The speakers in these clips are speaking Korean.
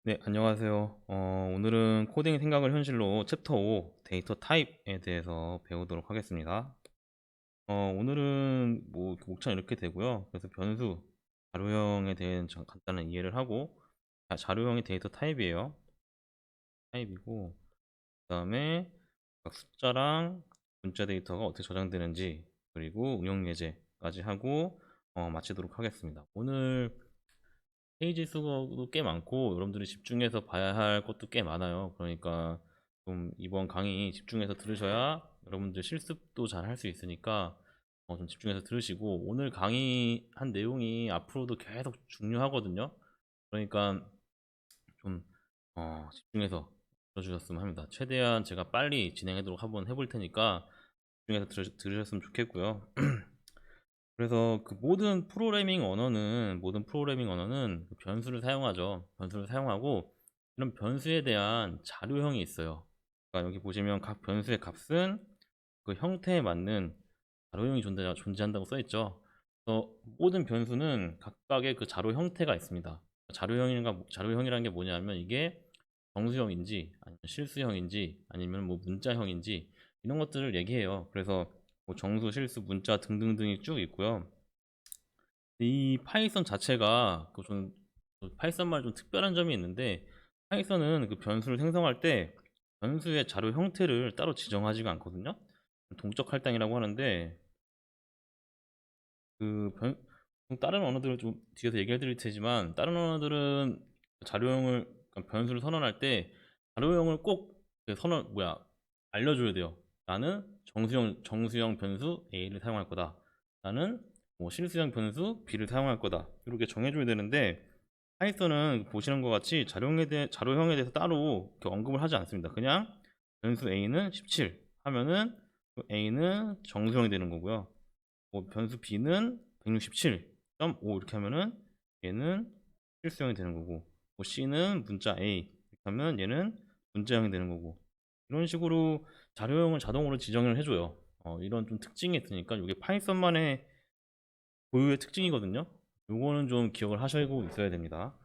네, 안녕하세요. 오늘은 코딩 생각을 현실로 챕터 5 데이터 타입에 대해서 배우도록 하겠습니다. 오늘은 뭐 목차는 이렇게 되고요. 그래서 변수, 자료형에 대한 간단한 이해를 하고, 자료형이 데이터 타입이에요. 타입이고, 그다음에 각 숫자랑 문자 데이터가 어떻게 저장되는지, 그리고 응용 예제까지 하고 마치도록 하겠습니다. 오늘 페이지 수도 꽤 많고 여러분들이 집중해서 봐야 할 것도 꽤 많아요. 그러니까 좀 이번 강의 집중해서 들으셔야 여러분들 실습도 잘 할 수 있으니까 좀 집중해서 들으시고, 오늘 강의한 내용이 앞으로도 계속 중요하거든요. 그러니까 좀 집중해서 들어주셨으면 합니다. 최대한 제가 빨리 진행하도록 한번 해볼 테니까 집중해서 들으셨으면 좋겠고요. 그래서 그 모든 프로그래밍 언어는 그 변수를 사용하죠. 변수를 사용하고 이런 변수에 대한 자료형이 있어요. 그러니까 여기 보시면 각 변수의 값은 그 형태에 맞는 자료형이 존재한다고 써 있죠. 그래서 모든 변수는 각각의 그 자료 형태가 있습니다. 자료형이라는 게 뭐냐면 이게 정수형인지 아니면 실수형인지 아니면 뭐 문자형인지 이런 것들을 얘기해요. 그래서 뭐 정수, 실수, 문자 등등등이 쭉 있고요. 이 파이썬 자체가 그좀 파이썬만 좀 특별한 점이 있는데, 파이썬은 그 변수를 생성할 때 변수의 자료 형태를 따로 지정하지가 않거든요. 동적 할당이라고 하는데, 그 다른 언어들은 좀 뒤에서 얘기해 드릴 테지만, 다른 언어들은 그러니까 변수를 선언할 때 자료형을 꼭 그 알려줘야 돼요. 나는 정수형 변수 A를 사용할 거다. 나는 뭐 실수형 변수 B를 사용할 거다. 이렇게 정해줘야 되는데, 파이썬은 보시는 것 같이 자료형에 대해서 따로 이렇게 언급을 하지 않습니다. 그냥 변수 A는 17 하면은 그 A는 정수형이 되는 거고요. 뭐 변수 B는 167.5 이렇게 하면은 얘는 실수형이 되는 거고, 뭐 C는 문자 A 이렇게 하면 얘는 문자형이 되는 거고, 이런 식으로 자료형을 자동으로 지정을 해줘요. 이런 좀 특징이 있으니까 이게 파이썬만의 고유의 특징이거든요. 요거는 좀 기억을 하시고 있어야 됩니다.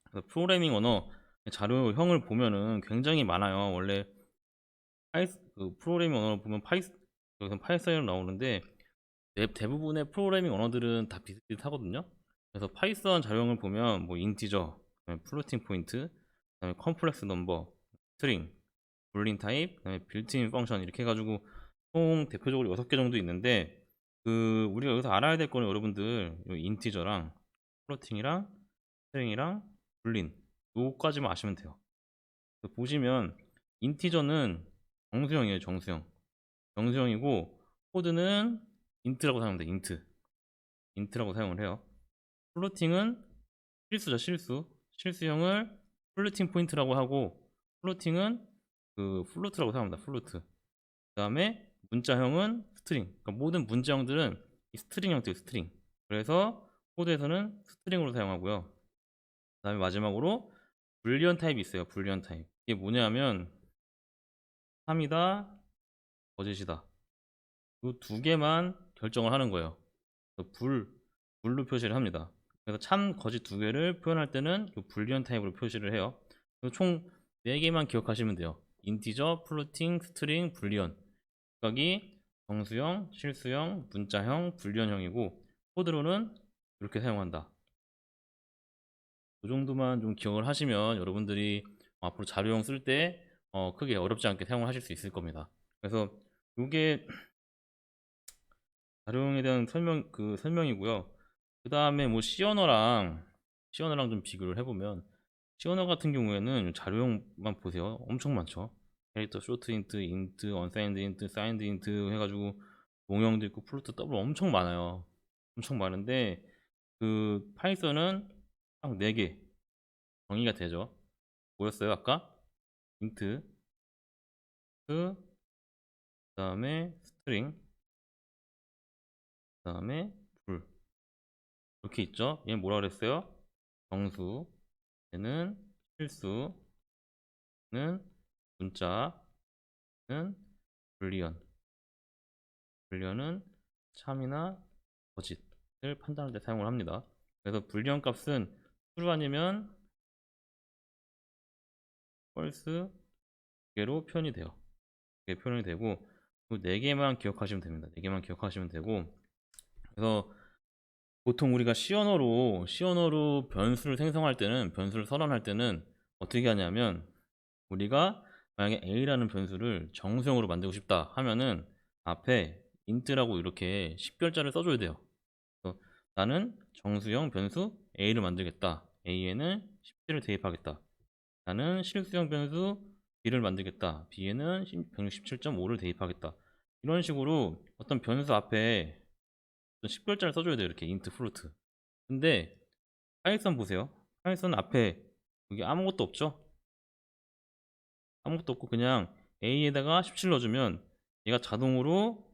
그래서 프로그래밍 언어 자료형을 보면은 굉장히 많아요. 원래 그 프로그래밍 언어를 보면 여기서 파이썬이라고 나오는데, 대부분의 프로그래밍 언어들은 다 비슷비슷하거든요. 그래서 파이썬 자료형을 보면 뭐 인티저, 그다음에 플로팅 포인트, 그다음에 컴플렉스 넘버, 스트링, 불린 타입, 그다음에 빌트인 펑션 이렇게 해가지고 총 대표적으로 6개 정도 있는데, 그 우리가 여기서 알아야 될 거는 여러분들 요 인티저랑 플로팅이랑 스트링이랑 불린 요까지만 아시면 돼요. 보시면 인티저는 정수형이에요. 정수형이고 코드는 인트라고 사용합니다. 인트라고 사용을 해요. 플로팅은 실수형을 플로팅 포인트라고 하고, 플로팅은 그 플로트라고 사용합니다. 플로트. 그 다음에 문자형은 스트링. 그러니까 모든 문자형들은 이 스트링 형태의 스트링. 그래서 코드에서는 스트링으로 사용하고요. 그 다음에 마지막으로 불리언 타입이 있어요. 불리언 타입. 이게 뭐냐면 3이다, 거짓이다. 이 두 개만 결정을 하는 거예요. 불로 표시를 합니다. 그래서 참, 거짓 두 개를 표현할 때는 이 불리언 타입으로 표시를 해요. 그래서 총 4개만 기억하시면 돼요. 인티저, 플로팅, 스트링, 불리언. 각각이 정수형, 실수형, 문자형, 불리언형이고, 코드로는 이렇게 사용한다. 이 정도만 좀 기억을 하시면 여러분들이 앞으로 자료형 쓸 때 크게 어렵지 않게 사용을 하실 수 있을 겁니다. 그래서 이게 자료형에 대한 설명이고요. 그 다음에 뭐 C 언어랑 좀 비교를 해보면, C 언어 같은 경우에는 자료형만 보세요. 엄청 많죠. 캐릭터 쇼트 인트, 언사인드 인트, 사인드 인트 해가지고 동형도 있고 플로트 더블 엄청 많아요. 엄청 많은데 그 파이썬은 딱 4개 정의가 되죠. 뭐였어요 아까? 인트, 그 다음에 스트링, 그 다음에 불, 이렇게 있죠. 얘는 뭐라 그랬어요? 정수, 얘는 실수, 는 문자, 는 불리언. 불리언은 참이나 거짓을 판단할 때 사용을 합니다. 그래서 불리언 값은 true 아니면 false 두 개로 표현이 돼요. 이게 표현이 되고 네 개만 기억하시면 됩니다. 네 개만 기억하시면 되고 그래서 보통 우리가 시언어로 변수를 생성할 때는 변수를 선언할 때는 어떻게 하냐면 우리가 만약에 a라는 변수를 정수형으로 만들고 싶다 하면은 앞에 int라고 이렇게 식별자를 써줘야 돼요. 그래서 나는 정수형 변수 a를 만들겠다. a에는 17을 대입하겠다. 나는 실수형 변수 b를 만들겠다. b에는 167.5를 대입하겠다. 이런 식으로 어떤 변수 앞에 어떤 식별자를 써줘야 돼요. 이렇게 int float. 근데 파이썬 보세요. 파이썬 앞에 여기 아무것도 없죠? 아무것도 없고 그냥 a에다가 17 넣어주면 얘가 자동으로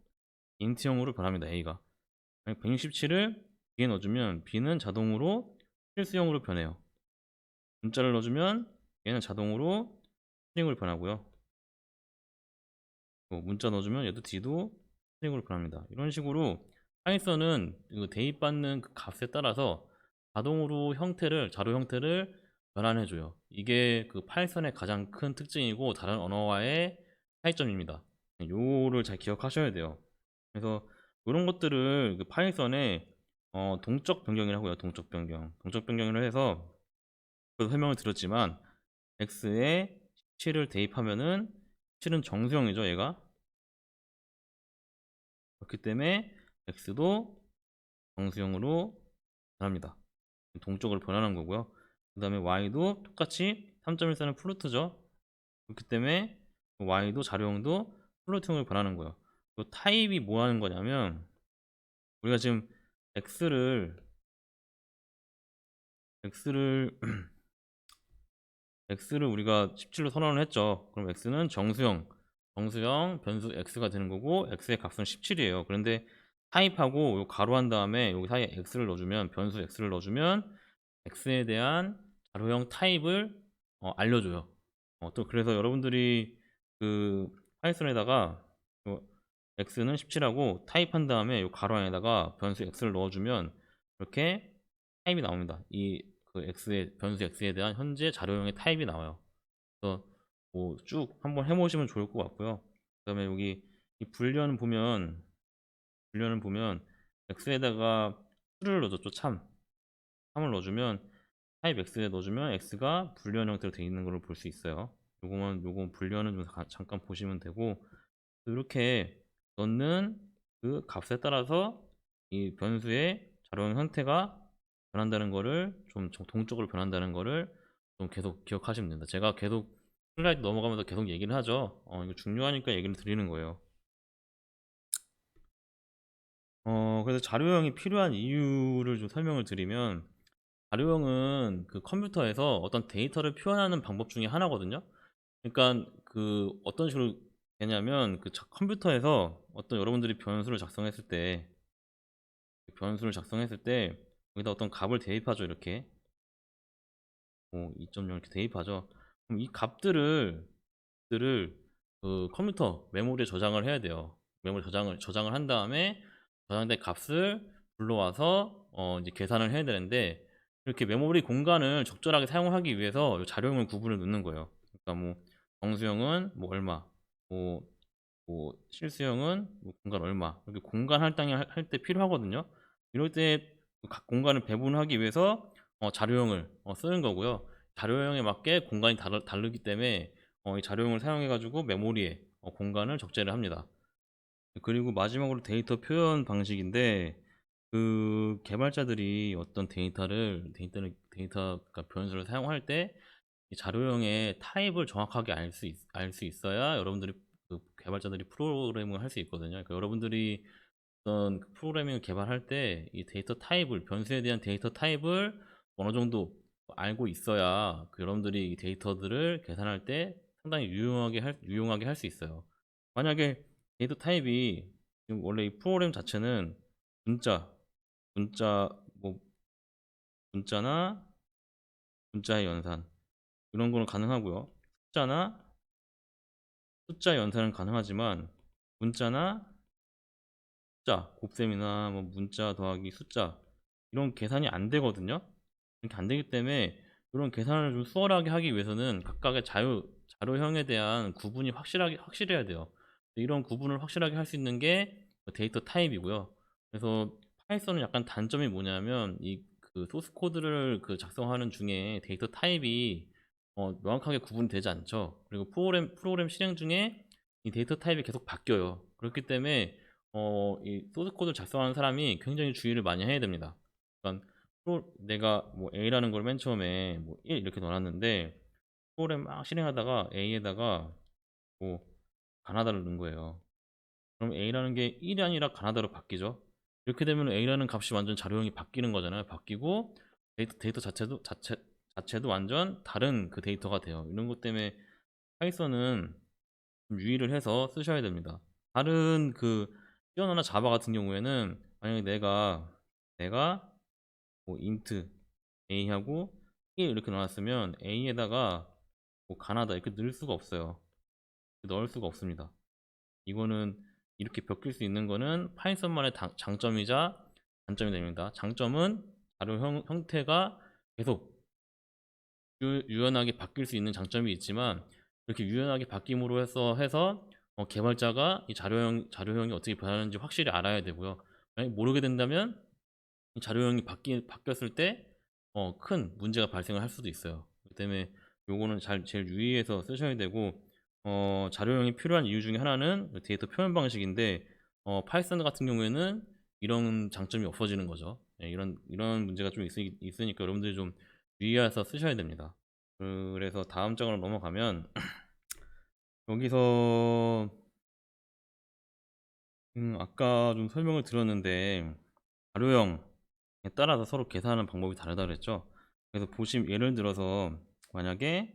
int형으로 변합니다. a가 167을 b에 넣어주면 b는 자동으로 실수형으로 변해요. 문자를 넣어주면 얘는 자동으로 스트링으로 변하고요. 문자 넣어주면 얘도 d도 스트링으로 변합니다. 이런 식으로 파이썬은 대입받는 그 값에 따라서 자동으로 자료 형태를 변환해줘요. 이게 그 파이썬의 가장 큰 특징이고 다른 언어와의 차이점입니다. 요거를 잘 기억하셔야 돼요. 그래서 이런 것들을 그 파이썬의 동적 변경이라고 해요. 동적 변경. 동적 변경을 해서 설명을 드렸지만 x에 17을 대입하면은 17은 정수형이죠, 얘가. 그렇기 때문에 x도 정수형으로 변합니다. 동적으로 변하는 거고요. 그 다음에 y도 똑같이 3.14는 플루트죠. 그렇기 때문에 y도 자료형도 플루트형으로 변하는 거예요. 그 타입이 뭐 하는 거냐면 우리가 지금 x를 x를 우리가 17로 선언을 했죠. 그럼 x는 정수형 변수 x가 되는 거고 x의 값은 17이에요. 그런데 타입하고 요 가로 한 다음에 여기 사이에 x를 넣어주면 변수 x를 넣어주면 x에 대한 자료형 타입을 알려줘요. 또 그래서 여러분들이 그 파이썬에다가 x는 17하고 타입한 다음에 요 가로 안에다가 변수 x를 넣어주면 이렇게 타입이 나옵니다. 변수 x에 대한 현재 자료형의 타입이 나와요. 그래서 뭐 쭉 한번 해보시면 좋을 것 같고요. 그다음에 여기 이 불려는 보면 x에다가 수를 넣어줬죠. 3을 넣어주면 타입 x에 넣어주면 x가 불리한 형태로 되어 있는 걸 볼 수 있어요. 요건 불리한은 좀 잠깐 보시면 되고 이렇게 넣는 그 값에 따라서 이 변수의 자료형 형태가 변한다는 거를 좀 동적으로 변한다는 거를 좀 계속 기억하시면 됩니다. 제가 계속 슬라이드 넘어가면서 계속 얘기를 하죠. 이거 중요하니까 얘기를 드리는 거예요. 그래서 자료형이 필요한 이유를 좀 설명을 드리면 자료형은 그 컴퓨터에서 어떤 데이터를 표현하는 방법 중에 하나거든요. 그러니까 그 어떤 식으로 되냐면 그 컴퓨터에서 어떤 여러분들이 변수를 작성했을 때 여기다 어떤 값을 대입하죠. 이렇게 2.0 이렇게 대입하죠. 그럼 이 값들을 그 컴퓨터 메모리에 저장을 해야 돼요. 메모리 저장을 한 다음에 저장된 값을 불러와서 이제 계산을 해야 되는데 이렇게 메모리 공간을 적절하게 사용하기 위해서 이 자료형을 구분을 넣는 거예요. 그러니까 뭐 정수형은 뭐 얼마, 뭐, 뭐 실수형은 뭐 공간 얼마 이렇게 공간 할당이 할 때 필요하거든요. 이럴 때 각 공간을 배분하기 위해서 자료형을 쓰는 거고요. 자료형에 맞게 공간이 다르기 때문에 이 자료형을 사용해 가지고 메모리에 공간을 적재를 합니다. 그리고 마지막으로 데이터 표현 방식인데 그 개발자들이 어떤 데이터 그러니까 변수를 사용할 때 이 자료형의 타입을 정확하게 알 수 있어야 여러분들이 그 개발자들이 프로그래밍을 할 수 있거든요. 그러니까 여러분들이 어떤 그 프로그래밍을 개발할 때 이 변수에 대한 데이터 타입을 어느 정도 알고 있어야 여러분들이 이 데이터들을 계산할 때 상당히 유용하게 할 수 있어요. 만약에 데이터 타입이 지금 원래 이 프로그램 자체는 문자, 문자, 뭐 문자나 문자의 연산 이런 거는 가능하고요. 숫자나 숫자 연산은 가능하지만 문자나 숫자, 곱셈이나 뭐 문자 더하기 숫자 이런 계산이 안 되거든요. 이렇게 안 되기 때문에 이런 계산을 좀 수월하게 하기 위해서는 각각의 자료형에 대한 구분이 확실해야 돼요. 이런 구분을 확실하게 할 수 있는 게 데이터 타입이고요. 그래서 파이썬은 약간 단점이 뭐냐면 이 그 소스 코드를 그 작성하는 중에 데이터 타입이 명확하게 구분되지 않죠. 그리고 프로그램 실행 중에 이 데이터 타입이 계속 바뀌어요. 그렇기 때문에 이 소스 코드를 작성하는 사람이 굉장히 주의를 많이 해야 됩니다. 그러니까 내가 뭐 A라는 걸 맨 처음에 뭐 1 이렇게 넣어놨는데 프로그램 막 실행하다가 A에다가 뭐 가나다를 넣은 거예요. 그럼 A라는 게 1이 아니라 가나다로 바뀌죠. 이렇게 되면 A라는 값이 완전 자료형이 바뀌는 거잖아요. 바뀌고 데이터 자체도 완전 다른 그 데이터가 돼요. 이런 것 때문에 파이썬은 좀 유의를 해서 쓰셔야 됩니다. 다른 그 C나 자바 같은 경우에는 만약에 내가 뭐 int A하고 1 이렇게 넣어놨으면 A에다가 뭐 가나다 이렇게 넣을 수가 없어요. 넣을 수가 없습니다. 이거는 이렇게 바뀔 수 있는 거는 파이썬만의 장점이자 단점이 됩니다. 장점은 자료 형태가 계속 유연하게 바뀔 수 있는 장점이 있지만 이렇게 유연하게 바뀜으로 해서 개발자가 이 자료형이 어떻게 변하는지 확실히 알아야 되고요. 만약 모르게 된다면 이 자료형이 바뀌었을 때 큰 문제가 발생을 할 수도 있어요. 그 때문에 요거는 제일 유의해서 쓰셔야 되고 자료형이 필요한 이유 중에 하나는 데이터 표현 방식인데 파이썬 같은 경우에는 이런 장점이 없어지는 거죠. 예, 이런 문제가 좀 있으니까 여러분들이 좀 유의해서 쓰셔야 됩니다. 그래서 다음 장으로 넘어가면 여기서 아까 좀 설명을 드렸는데 자료형에 따라서 서로 계산하는 방법이 다르다 그랬죠. 그래서 예를 들어서 만약에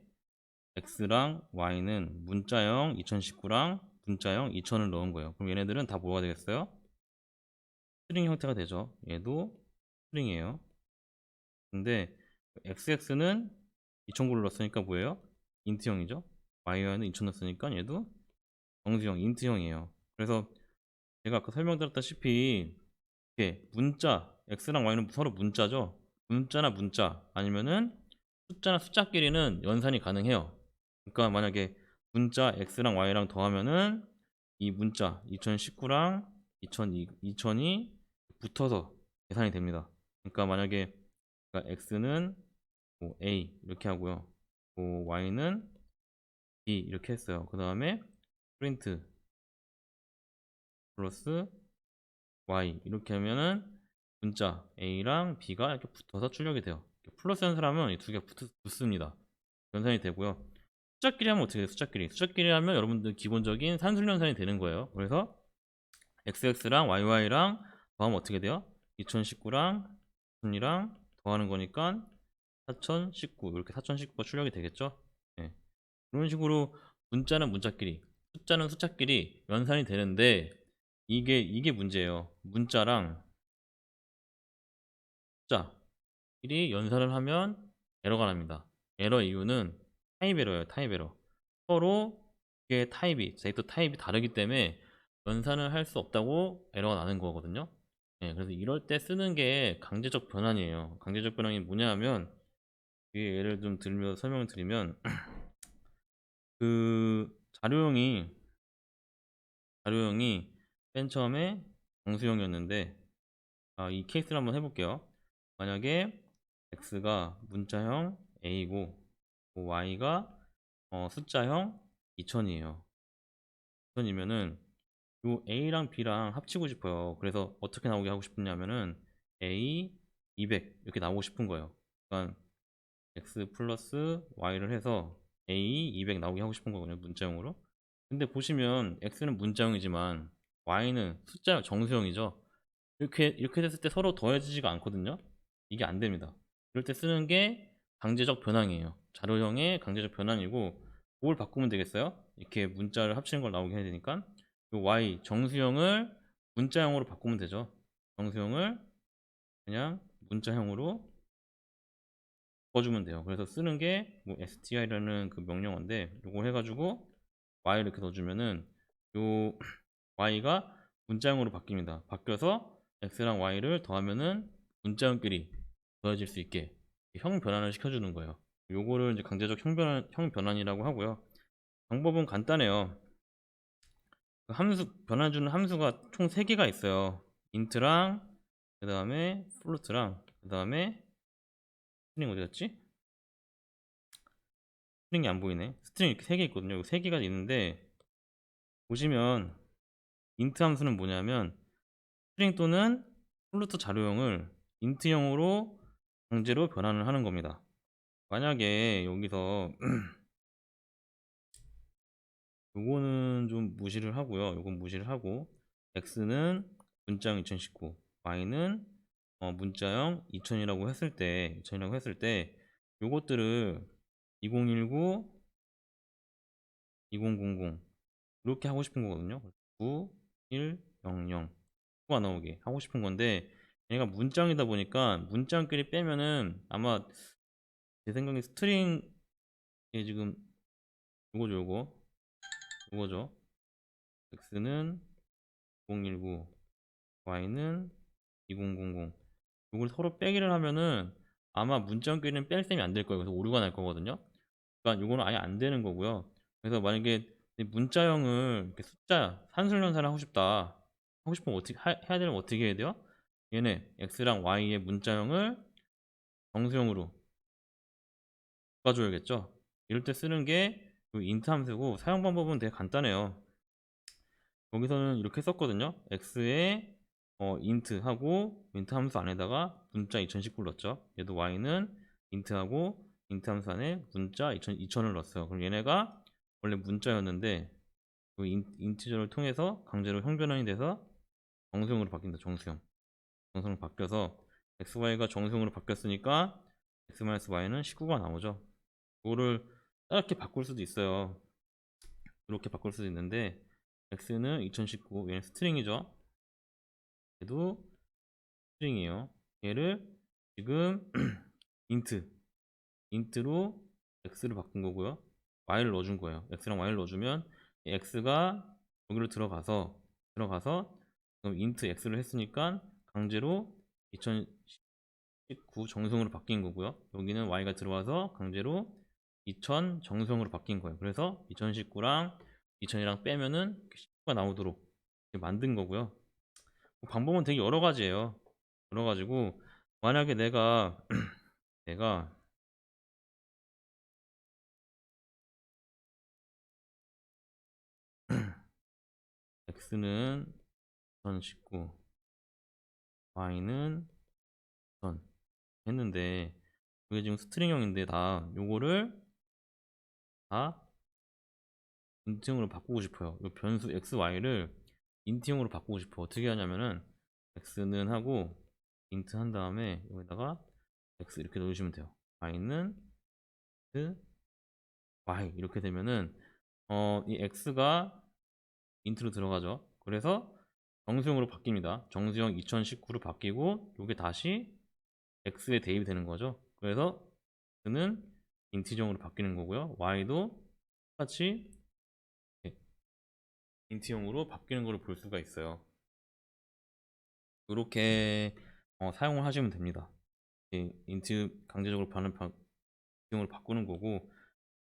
X랑 Y는 문자형 2019랑 문자형 2000을 넣은 거예요. 그럼 얘네들은 다 뭐가 되겠어요? 스트링 형태가 되죠. 얘도 스트링이에요. 근데 XX는 2009를 넣었으니까 뭐예요? 인트형이죠. Y는 2000 넣었으니까 얘도 정수형, 인트형이에요. 그래서 제가 아까 설명드렸다시피 이렇게 문자, X랑 Y는 서로 문자죠. 문자나 문자 아니면은 숫자나 숫자끼리는 연산이 가능해요. 그러니까 만약에 문자 X랑 Y랑 더하면은 이 문자 2019랑 2002 붙어서 계산이 됩니다. 그러니까 만약에 X는 뭐 A 이렇게 하고요. 뭐 Y는 B 이렇게 했어요. 그 다음에 프린트 플러스 Y 이렇게 하면은 문자 A랑 B가 이렇게 붙어서 출력이 돼요. 플러스 연산하면 이 두 개가 붙습니다. 연산이 되고요. 숫자끼리 하면 어떻게 돼요? 숫자끼리 하면 여러분들 기본적인 산술 연산이 되는 거예요. 그래서 XX랑 YY랑 더하면 어떻게 돼요? 2019랑 2000이랑 더하는 거니까 4019 이렇게 4019가 출력이 되겠죠? 네. 이런 식으로 문자는 문자끼리 숫자는 숫자끼리 연산이 되는데 이게 문제예요. 문자랑 숫자끼리 연산을 하면 에러가 납니다. 에러 이유는 타입 에러예요. 타입 에러. 서로 이게 데이터 타입이 다르기 때문에 연산을 할 수 없다고 에러가 나는 거거든요. 네, 그래서 이럴 때 쓰는 게 강제적 변환이에요. 강제적 변환이 뭐냐 하면 예를 좀 설명을 드리면 그 자료형이 맨 처음에 정수형이었는데 이 케이스를 한번 해볼게요. 만약에 x가 문자형 a고 y가 숫자형 2000이에요. 2000이면은 요 a랑 b랑 합치고 싶어요. 그래서 어떻게 나오게 하고 싶냐면은 a 200 이렇게 나오고 싶은 거예요. 그러니까 x 플러스 y를 해서 a 200 나오게 하고 싶은 거거든요. 문자형으로. 근데 보시면 x는 문자형이지만 y는 숫자 정수형이죠. 이렇게 됐을 때 서로 더해지지가 않거든요. 이게 안 됩니다. 이럴 때 쓰는 게 강제적 변환이에요. 자료형의 강제적 변환이고 뭘 바꾸면 되겠어요? 이렇게 문자를 합치는 걸 나오게 해야 되니까 이 y 정수형을 문자형으로 바꾸면 되죠. 정수형을 그냥 문자형으로 바꿔주면 돼요. 그래서 쓰는 게 뭐 str이라는 그 명령어인데 이거 해가지고 y 이렇게 넣어주면은 요 y가 문자형으로 바뀝니다. 바뀌어서 x랑 y를 더하면은 문자형끼리 더해질 수 있게 형 변환을 시켜주는 거예요. 요거를 이제 강제적 형 변환이라고 하고요. 방법은 간단해요. 그 함수 변환해주는 함수가 총 3개가 있어요. 인트랑 그 다음에 플루트랑 그 다음에 스트링 어디 갔지? 스트링이 안 보이네. 스트링 이렇게 3개 있거든요. 3개가 있는데 보시면 인트 함수는 뭐냐면 스트링 또는 플루트 자료형을 인트형으로 강제로 변환을 하는 겁니다. 만약에 여기서 요거는 좀 무시를 하고요. 요건 무시를 하고 x는 문자형 2019, y는 문자형 2000이라고 했을 때 요것들을 2019, 2000 이렇게 하고 싶은 거거든요. 9, 1, 0, 0 9가 나오게 하고 싶은 건데 얘가 문자형이다 보니까 문자형끼리 빼면은 아마 제 생각에 스트링에 지금 요거죠. x는 019, y는 2000. 이걸 서로 빼기를 하면은 아마 문자끼리는 뺄 셈이 안 될 거예요. 그래서 오류가 날 거거든요. 그러니까 이거는 아예 안 되는 거고요. 그래서 만약에 문자형을 이렇게 숫자 산술연산을 하고 싶다. 하고 싶으면 어떻게 해야 되면 어떻게 해야 돼요? 얘네 x랑 y의 문자형을 정수형으로 바꿔줘야겠죠. 이럴 때 쓰는 게 int 함수고 사용 방법은 되게 간단해요. 여기서는 이렇게 썼거든요. x에 int 하고 int 함수 안에다가 문자 2019를 넣었죠. 얘도 y는 int 하고 int 함수 안에 문자 2000을 넣었어요. 그럼 얘네가 원래 문자였는데 그 인티저를 통해서 강제로 형변환이 돼서 정수형으로 바뀐다. 정수형 바뀌어서 xy가 정수형으로 바뀌었으니까 x-y는 19가 나오죠. 이거를 이렇게 바꿀 수도 있어요. 이렇게 바꿀 수도 있는데 x는 2019, 얘는 스트링이죠. 얘도 스트링이에요. 얘를 지금 int로 x를 바꾼 거고요. y를 넣어준 거예요. x랑 y를 넣어주면 x가 여기로 들어가서 그럼 int x를 했으니까 강제로 2019 정성으로 바뀐 거고요. 여기는 y가 들어와서 강제로 2000 정성으로 바뀐 거예요. 그래서 2019랑 2000이랑 빼면은 19가 나오도록 만든 거고요. 방법은 되게 여러 가지예요. 여러 가지고 만약에 내가 x는 2019, y는 1000 했는데 이게 지금 스트링형인데 다 요거를 다 인트형으로 바꾸고 싶어요. 요 변수 x, y를 인트형으로 바꾸고 싶어. 어떻게 하냐면은 x는 하고 인트 한 다음에 여기다가 x 이렇게 넣으시면 돼요. y는 x, y 이렇게 되면은 이 x가 인트로 들어가죠. 그래서 정수형으로 바뀝니다. 정수형 2019로 바뀌고 요게 다시 x에 대입이 되는 거죠. 그래서 x는 인티저형으로 바뀌는 거고요. y도 똑같이 인트형으로 바뀌는 걸 볼 수가 있어요. 이렇게 사용을 하시면 됩니다. 인트 강제적으로 인트형으로 바꾸는 거고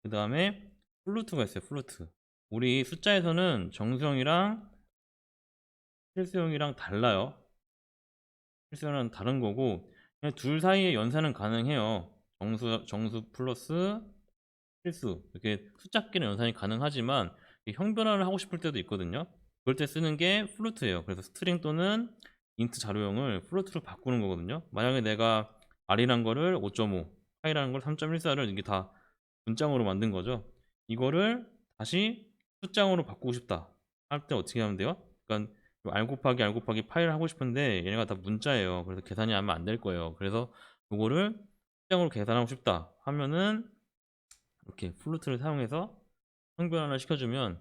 그 다음에 플루트가 있어요. 플루트. 우리 숫자에서는 정수형이랑 실수형이랑 달라요. 실수형은 다른 거고 그냥 둘 사이의 연산은 가능해요. 정수 플러스 실수 이렇게 숫자끼리 연산이 가능하지만 형변화를 하고 싶을 때도 있거든요. 그럴 때 쓰는 게 플루트예요. 그래서 스트링 또는 인트 자료형을 플루트로 바꾸는 거거든요. 만약에 내가 R이란 거를 5.5, I라는 걸 3.14를 이게 다 문장으로 만든 거죠. 이거를 다시 숫장으로 바꾸고 싶다 할 때 어떻게 하면 돼요? 그러니까 R 곱하기 파이를 하고 싶은데 얘네가 다 문자예요. 그래서 계산이 하면 안 될 거예요. 그래서 이거를 숫장으로 계산하고 싶다 하면은 이렇게 플루트를 사용해서 형변환을 시켜주면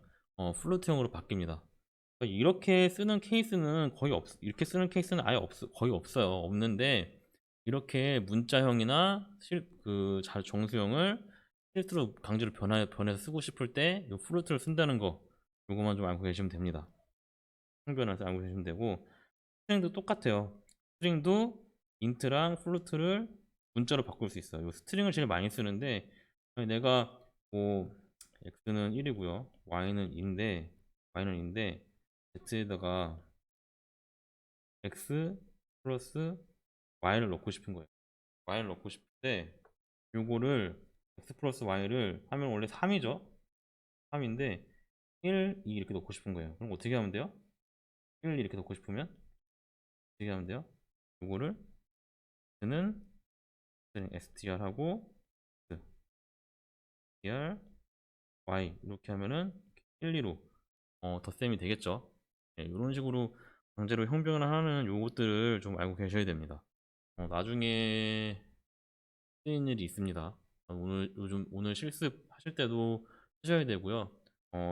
플루트형으로 바뀝니다. 그러니까 이렇게 쓰는 케이스는 이렇게 쓰는 케이스는 거의 없어요. 없는데 이렇게 문자형이나 정수형을 실수로 강제로 변해서 쓰고 싶을 때 이 플루트를 쓴다는 거 요거만 좀 알고 계시면 됩니다. 형변환을 알고 계시면 되고 스트링도 똑같아요. 스트링도 인트랑 플루트를 문자로 바꿀 수 있어요. 이 스트링을 제일 많이 쓰는데 내가 뭐 x는 1이고요, y는 2인데 z에다가 x 플러스 y를 넣고 싶은 거예요. y를 넣고 싶은데 요거를 x 플러스 y를 하면 원래 3이죠. 3인데 1, 2 이렇게 넣고 싶은 거예요. 그럼 어떻게 하면 돼요? 1, 2 이렇게 넣고 싶으면 어떻게 하면 돼요? 요거를 는 str 하고 str y 이렇게 하면은 1, 2로 덧셈이 되겠죠. 네, 이런 식으로 강제로 형변을 하는 요것들을 좀 알고 계셔야 됩니다. 나중에 쓰인 일이 있습니다. 오늘 실습하실 때도 하셔야 되고요.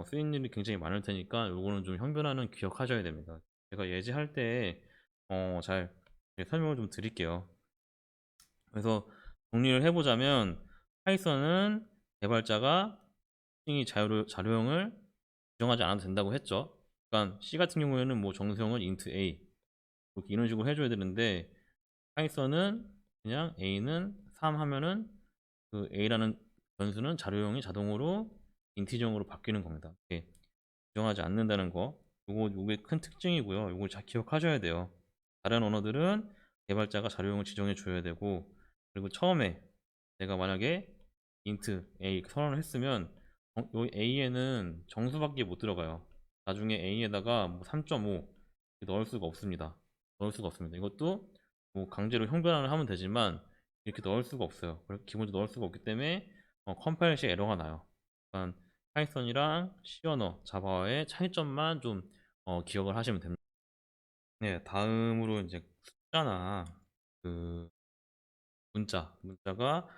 쓰인 일이 굉장히 많을 테니까 요거는 좀 형변하는 기억하셔야 됩니다. 제가 예제할 때 잘 설명을 좀 드릴게요. 그래서 정리를 해보자면 파이썬은 개발자가 특징이 자료형을 지정하지 않아도 된다고 했죠. 그러니까 C 같은 경우에는 뭐 정수형은 int a 이렇게 이런 식으로 해줘야 되는데 파이썬은 그냥 a는 3 하면은 그 a라는 변수는 자료형이 자동으로 인티저형으로 바뀌는 겁니다. 이렇게 지정하지 않는다는 거, 요게 큰 특징이고요. 요걸 잘 기억하셔야 돼요. 다른 언어들은 개발자가 자료형을 지정해 줘야 되고, 그리고 처음에 내가 만약에 int a 선언을 했으면 요 a에는 정수밖에 못 들어가요. 나중에 a에다가 뭐 3.5 넣을 수가 없습니다. 넣을 수가 없습니다. 이것도 뭐 강제로 형변환을 하면 되지만 이렇게 넣을 수가 없어요. 기본적으로 넣을 수가 없기 때문에 컴파일 시 에러가 나요. 그러니까 파이썬이랑 C 언어, 자바의 차이점만 좀 기억을 하시면 됩니다. 네, 다음으로 이제 숫자나 그 문자가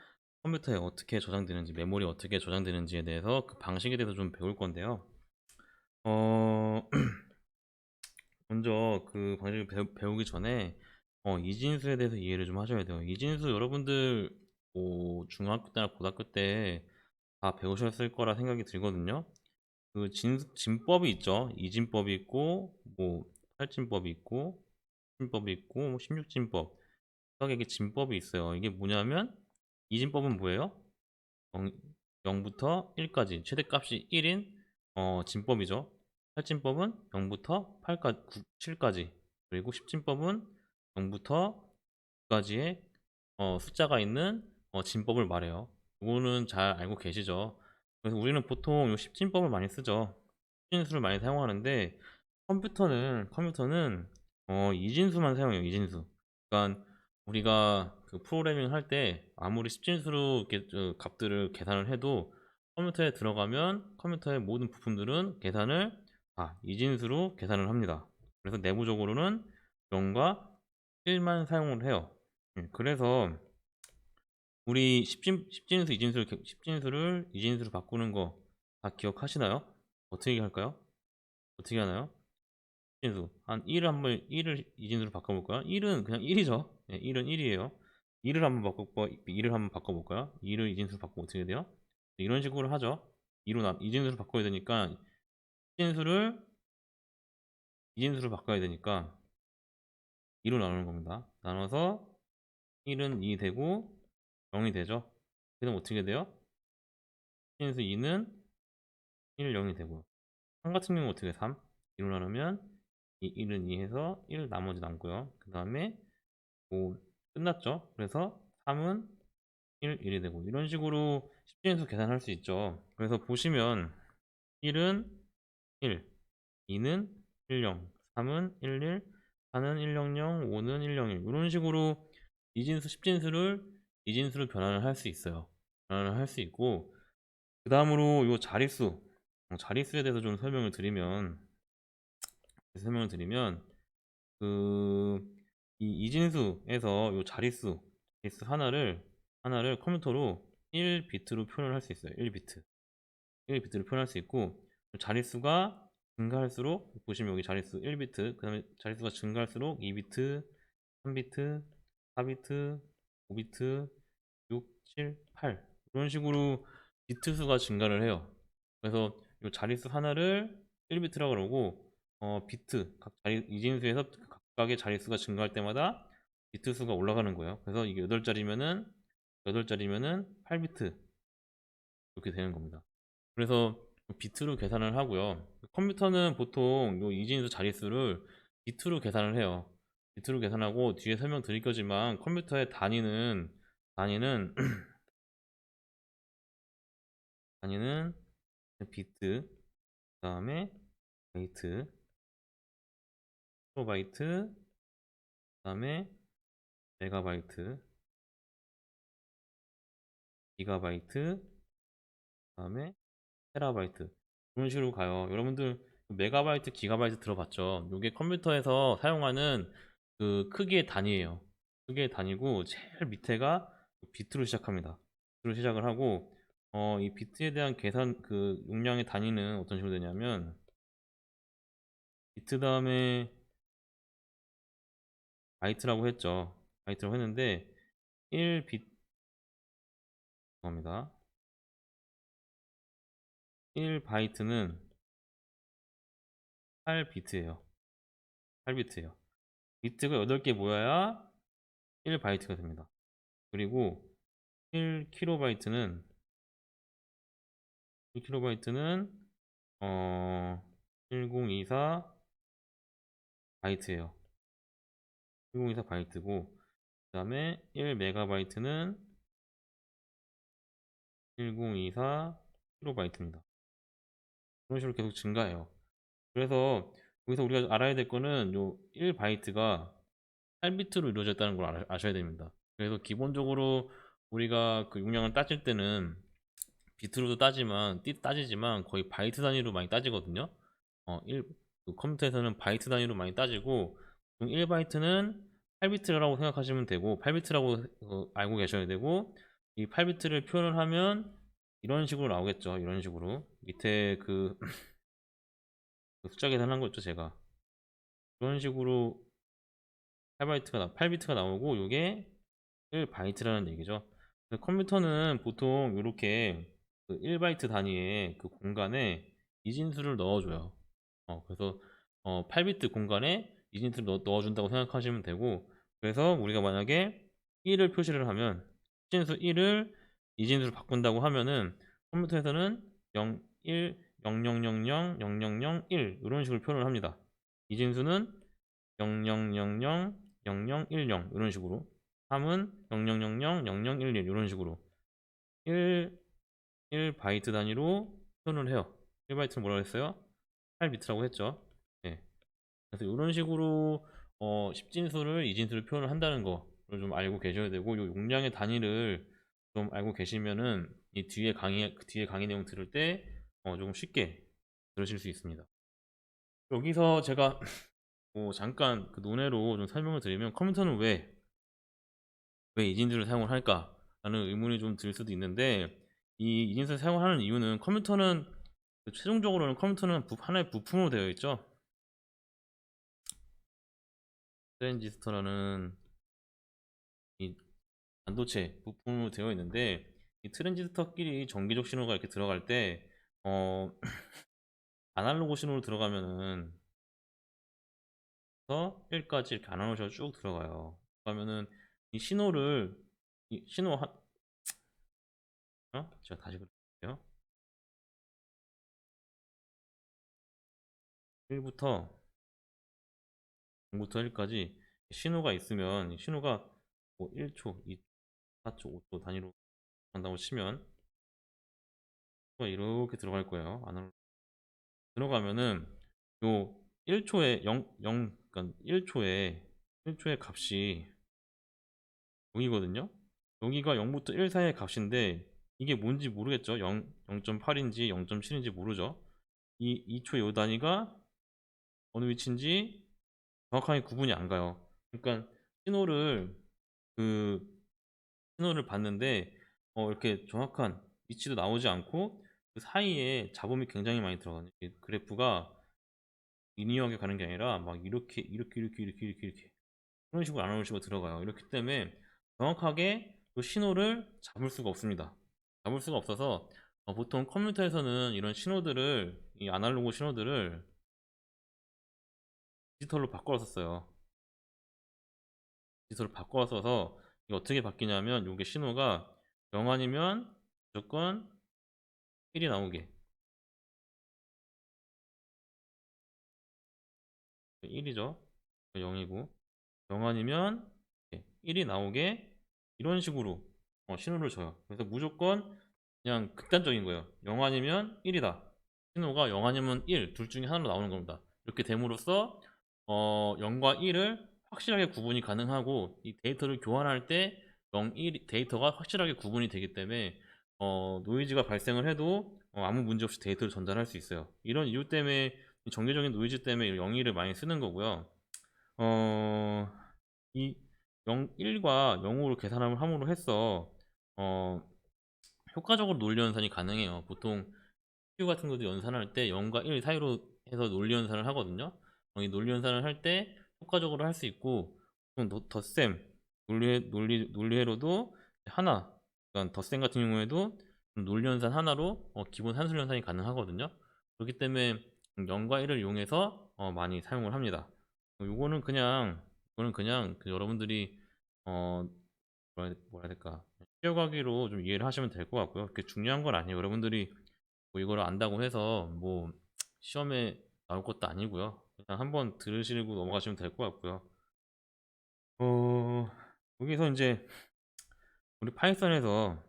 컴퓨터에 어떻게 저장되는지, 메모리에 어떻게 저장되는지에 대해서 그 방식에 대해서 좀 배울 건데요. 어, 먼저 그 방식을 배우기 전에 이진수에 대해서 이해를 좀 하셔야 돼요. 이진수 여러분들 뭐 중학교 때나 고등학교 때 다 배우셨을 거라 생각이 들거든요. 그 진법이 있죠. 이진법이 있고 뭐 8진법이 있고 10진법이 있고 뭐 16진법. 각각의 진법이 있어요. 이게 뭐냐면 이진법은 뭐예요? 0부터 1까지 최대값이 1인 진법이죠. 8진법은 0부터 8까지, 7까지, 그리고 10진법은 0부터 9까지의 숫자가 있는 진법을 말해요. 이거는 잘 알고 계시죠? 그래서 우리는 보통 이 10진법을 많이 쓰죠. 10진수를 많이 사용하는데 컴퓨터는 이진수만 사용해요. 이진수. 그러니까 우리가 그 프로그래밍 할 때 아무리 10진수로 이렇게 값들을 계산을 해도 컴퓨터에 들어가면 컴퓨터의 모든 부품들은 계산을 이진수로 계산을 합니다. 그래서 내부적으로는 0과 1만 사용을 해요. 그래서 우리 10진수를 이진수로 바꾸는 거 다 기억하시나요? 어떻게 할까요? 어떻게 하나요? 진수 한 1을 한번 1을 이진수로 바꿔볼까요? 1은 그냥 1이죠. 네, 1은 1이에요. 2를 한번 바꿔볼까요? 2를 이진수로 바꾸면 어떻게 돼요? 네, 이런 식으로 하죠. 2로 이진수로 바꿔야 되니까 이진수를 바꿔야 되니까 2로 나누는 겁니다. 나눠서 1은 2 되고 0이 되죠. 그럼 어떻게 돼요? 이진수 2는 1, 0이 되고 3 같은 경우 어떻게 돼? 3? 2로 나누면 1은 2 해서 1 나머지 남고요. 그 다음에 뭐 끝났죠. 그래서 3은 1, 1이 되고 이런 식으로 10진수 계산할 수 있죠. 그래서 보시면 1은 1, 2는 1, 0, 3은 1, 1, 4는 1, 0, 0, 5는 1, 0, 1 이런 식으로 이진수, 10진수를 이진수로 변환을 할 수 있어요. 변환을 할 수 있고 그 다음으로 요 자릿수에 대해서 좀 설명을 드리면 그 이 이진수에서 요 자릿수 하나를 컴퓨터로 1비트로 표현을 할 수 있어요. 1비트로 표현할 수 있고 자릿수가 증가할수록 보시면 여기 자릿수 1비트, 그다음에 자릿수가 증가할수록 2비트, 3비트, 4비트, 5비트, 6, 7, 8 이런 식으로 비트 수가 증가를 해요. 그래서 이 자릿수 하나를 1비트라고 그러고 비트 이진수에서 각각의 자릿수가 증가할 때마다 비트 수가 올라가는 거예요. 그래서 이게 8자리면은 8비트 이렇게 되는 겁니다. 그래서 비트로 계산을 하고요. 컴퓨터는 보통 요 이진수 자릿수를 비트로 계산을 해요. 비트로 계산하고 뒤에 설명드릴 거지만 컴퓨터의 단위는 단위는 비트, 그다음에 바이트, 킬로바이트, 그다음에 메가바이트, 기가바이트, 그다음에 테라바이트 그런 식으로 가요. 여러분들 메가바이트, 기가바이트 들어봤죠? 이게 컴퓨터에서 사용하는 그 크기의 단위예요. 크기의 단위고 제일 밑에가 비트로 시작합니다. 비트로 시작을 하고 이 비트에 대한 계산 그 용량의 단위는 어떤 식으로 되냐면 비트 다음에 바이트라고 했죠. 바이트라고 했는데 1비트 겁니다. 1바이트는 8비트예요. 8비트예요. 비트가 8개 모여야 1바이트가 됩니다. 그리고 1kB는 1kB는 1024 바이트예요. 1024 바이트고 그다음에 1메가바이트는 1024 킬로바이트입니다. 그런 식으로 계속 증가해요. 그래서 여기서 우리가 알아야 될 거는 요 1바이트가 8비트로 이루어졌다는 걸 아셔야 됩니다. 그래서 기본적으로 우리가 그 용량을 따질 때는 비트로도 따지지만 거의 바이트 단위로 많이 따지거든요. 그 컴퓨터에서는 바이트 단위로 많이 따지고 1바이트는 8비트라고 생각하시면 되고 8비트라고 알고 계셔야 되고 이 8비트를 표현을 하면 이런 식으로 나오겠죠. 이런 식으로 밑에 그 그 숫자 계산한 거 있죠, 제가. 이런 식으로 8비트가 나오고 이게 1바이트라는 얘기죠. 컴퓨터는 보통 이렇게 그 1바이트 단위의 그 공간에 이진수를 넣어줘요. 그래서 8비트 공간에 이진수를 넣어준다고 생각하시면 되고 그래서 우리가 만약에 1을 표시를 하면 이진수 1을 이진수를 바꾼다고 하면은 컴퓨터에서는 0, 1, 0000, 0001 이런 식으로 표현을 합니다. 이진수는 0000, 0010 이런 식으로 3은 0000, 0011 이런 식으로 1바이트 단위로 표현을 해요. 1바이트는 뭐라고 했어요? 8비트라고 했죠. 네. 그래서 이런 식으로 10진수를 2진수를 표현을 한다는 거를 좀 알고 계셔야 되고 이 용량의 단위를 좀 알고 계시면은 이 뒤에 강의 내용 들을 때 조금 쉽게 들으실 수 있습니다. 여기서 제가 잠깐 그 논외로 좀 설명을 드리면 컴퓨터는 왜 이진수를 사용을 할까? 라는 의문이 좀 들 수도 있는데 이 이진수를 사용하는 이유는 최종적으로는 컴퓨터는 하나의 부품으로 되어 있죠. 트랜지스터라는 이 반도체 부품으로 되어 있는데 이 트랜지스터끼리 전기적 신호가 이렇게 들어갈 때 어, 아날로그 신호로 들어가면은 1까지 이렇게 아날로그가 쭉 들어가요. 그러면은 이 신호를 이 신호 한 제가 다시 그릴게요. 1부터 0부터 1까지 신호가 있으면 이 신호가 뭐 1초, 2초, 4초, 5초 단위로 간다고 치면 이렇게 들어갈 거예요. 아날로그 들어가면은 요 1초에 0, 그러니까 1초에 값이 0이거든요. 여기가 0부터 1 사이의 값인데 이게 뭔지 모르겠죠. 0.8인지 0.7인지 모르죠. 이 2초 요 단위가 어느 위치인지 정확하게 구분이 안 가요. 그러니까 신호를 그 신호를 봤는데 이렇게 정확한 위치도 나오지 않고 그 사이에 잡음이 굉장히 많이 들어가요. 그래프가 리니어하게 가는 게 아니라 막 이렇게 그런 식으로 아나운서가 들어가요. 이렇기 때문에 정확하게 그 신호를 잡을 수가 없습니다. 잡을 수가 없어서 보통 컴퓨터에서는 이런 신호들을 이 아날로그 신호들을 디지털로 바꿔 썼어요. 지수로 바꿔 써서 이게 어떻게 바뀌냐면 이게 신호가 0 아니면 무조건 1이 나오게 1이죠. 0이고 0 아니면 1이 나오게 이런 식으로 신호를 줘요. 그래서 무조건 그냥 극단적인 거예요. 0 아니면 1이다. 신호가 0 아니면 1, 둘 중에 하나로 나오는 겁니다. 이렇게 됨으로써 0과 1을 확실하게 구분이 가능하고 이 데이터를 교환할 때 0, 1 데이터가 확실하게 구분이 되기 때문에 노이즈가 발생을 해도 아무 문제 없이 데이터를 전달할 수 있어요. 이런 이유 때문에 정기적인 노이즈 때문에 0, 1을 많이 쓰는 거고요. 이 0, 1과 0으로 계산을 함으로 해서 어, 효과적으로 논리 연산이 가능해요. 보통 CPU 같은 것도 연산할 때 0과 1 사이로 해서 논리 연산을 하거든요. 이 논리 연산을 할 때 효과적으로 할 수 있고, 덧셈, 논리회로도 하나, 그러니까 덧셈 같은 경우에도 논리 연산 하나로 기본 산술 연산이 가능하거든요. 그렇기 때문에 0과 1을 이용해서 많이 사용을 합니다. 이거는 그냥 그 여러분들이 어, 뭐라 해야 될까? 쉬어가기로 좀 이해를 하시면 될 것 같고요. 그렇게 중요한 건 아니에요. 여러분들이 뭐 이거를 안다고 해서 뭐 시험에 나올 것도 아니고요. 그냥 한번 들으시고 넘어가시면 될 것 같고요. 어, 여기서 이제 우리 파이썬에서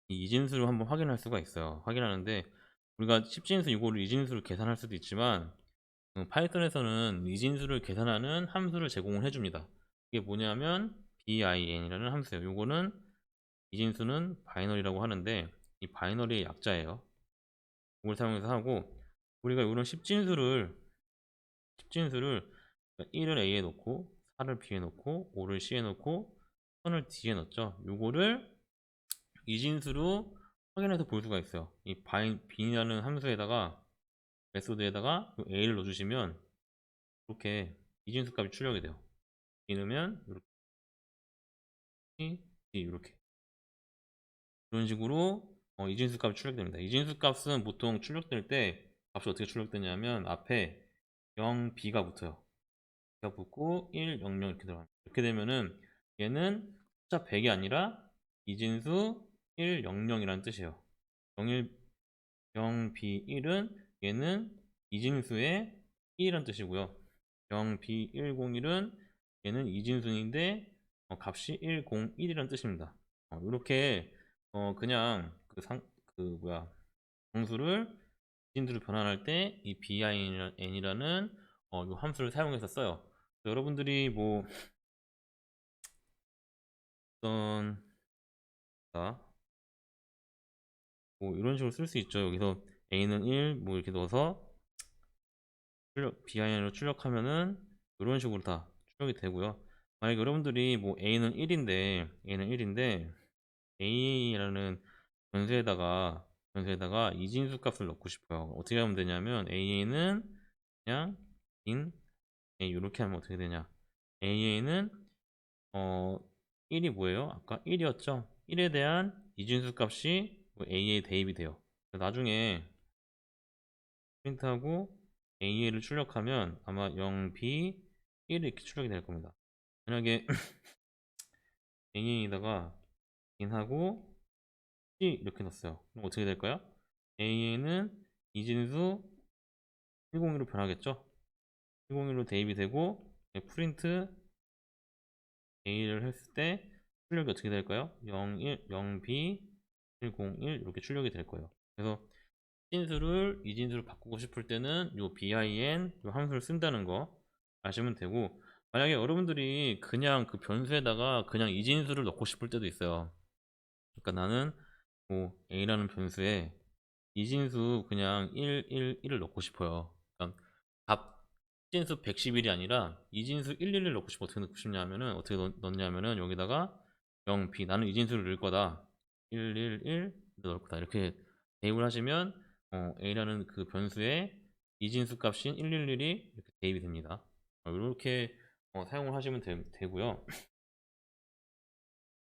이 이진수를 한번 확인할 수가 있어요. 확인하는데 우리가 10진수 이거를 이진수를 계산할 수도 있지만 파이썬에서는 이진수를 계산하는 함수를 제공을 해줍니다. 이게 뭐냐면 bin이라는 함수예요. 요거는 이진수는 바이너리라고 하는데 이 바이너리의 약자예요. 이걸 사용해서 하고 우리가 이런 10진수를 1을 A에 놓고 4를 B에 놓고 5를 C에 놓고 1000을 D에 넣었죠. 요거를 이진수로 확인해서 볼 수가 있어요. 이 bin이라는 함수에다가 메소드에다가 A를 넣어주시면 이렇게 이진수 값이 출력이 돼요. B 넣으면 이렇게 D 이렇게 이런 식으로 이진수 값이 출력됩니다. 이진수 값은 보통 출력될 때 값이 어떻게 출력되냐면 앞에 0, B가 붙어요. B가 붙고 1, 0, 0 이렇게 들어갑니다. 이렇게 되면은 얘는 숫자 100이 아니라 이진수 1, 0, 0이라는 뜻이에요. 01, 0B1은 얘는 이진수의 1이라는 뜻이고요. 0B101은 얘는 이진수인데 값이 101이라는 뜻입니다. 이렇게 그냥 정수를 이진수로 변환할 때 이 bin이라는 이 함수를 사용해서 써요. 여러분들이 뭐 어떤 뭐 이런 식으로 쓸 수 있죠. 여기서 a는 1 뭐 이렇게 넣어서 bin으로 출력하면은 이런 식으로 다 출력이 되고요. 만약에 여러분들이 뭐 a는 1인데 a라는 변수에다가 이진수 값을 넣고 싶어요. 어떻게 하면 되냐면 a는 그냥 in a 이렇게 하면 어떻게 되냐? a는 어 1이 뭐예요? 아까 1이었죠? 1에 대한 이진수 값이 a에 대입이 돼요. 나중에 프린트하고 a를 출력하면 아마 0b 1 이렇게 출력이 될 겁니다. 만약에 a에다가 in하고 c 이렇게 넣었어요. 그럼 어떻게 될까요? a는 이진수 101로 변하겠죠? 101로 대입이 되고 프린트 a를 했을 때 출력이 어떻게 될까요? 01, 0b 101 이렇게 출력이 될 거예요. 그래서 진수를 이진수로 바꾸고 싶을 때는 요 bin 요 함수를 쓴다는 거 아시면 되고 만약에 여러분들이 그냥 그 변수에다가 그냥 이진수를 넣고 싶을 때도 있어요. 그러니까 나는 뭐 a라는 변수에 이진수 그냥 1, 1, 1을 넣고 싶어요. 그러니까 값 진수 111이 아니라 이진수 111을 넣고 싶어 어떻게 넣고 싶냐면은 어떻게 넣냐면은 여기다가 0b 나는 이진수를 넣을 거다. 111 넣을 거다. 이렇게 대입을 하시면 a라는 그 변수에 이진수 값인 111이 이렇게 대입이 됩니다. 이렇게 사용을 하시면 되고요.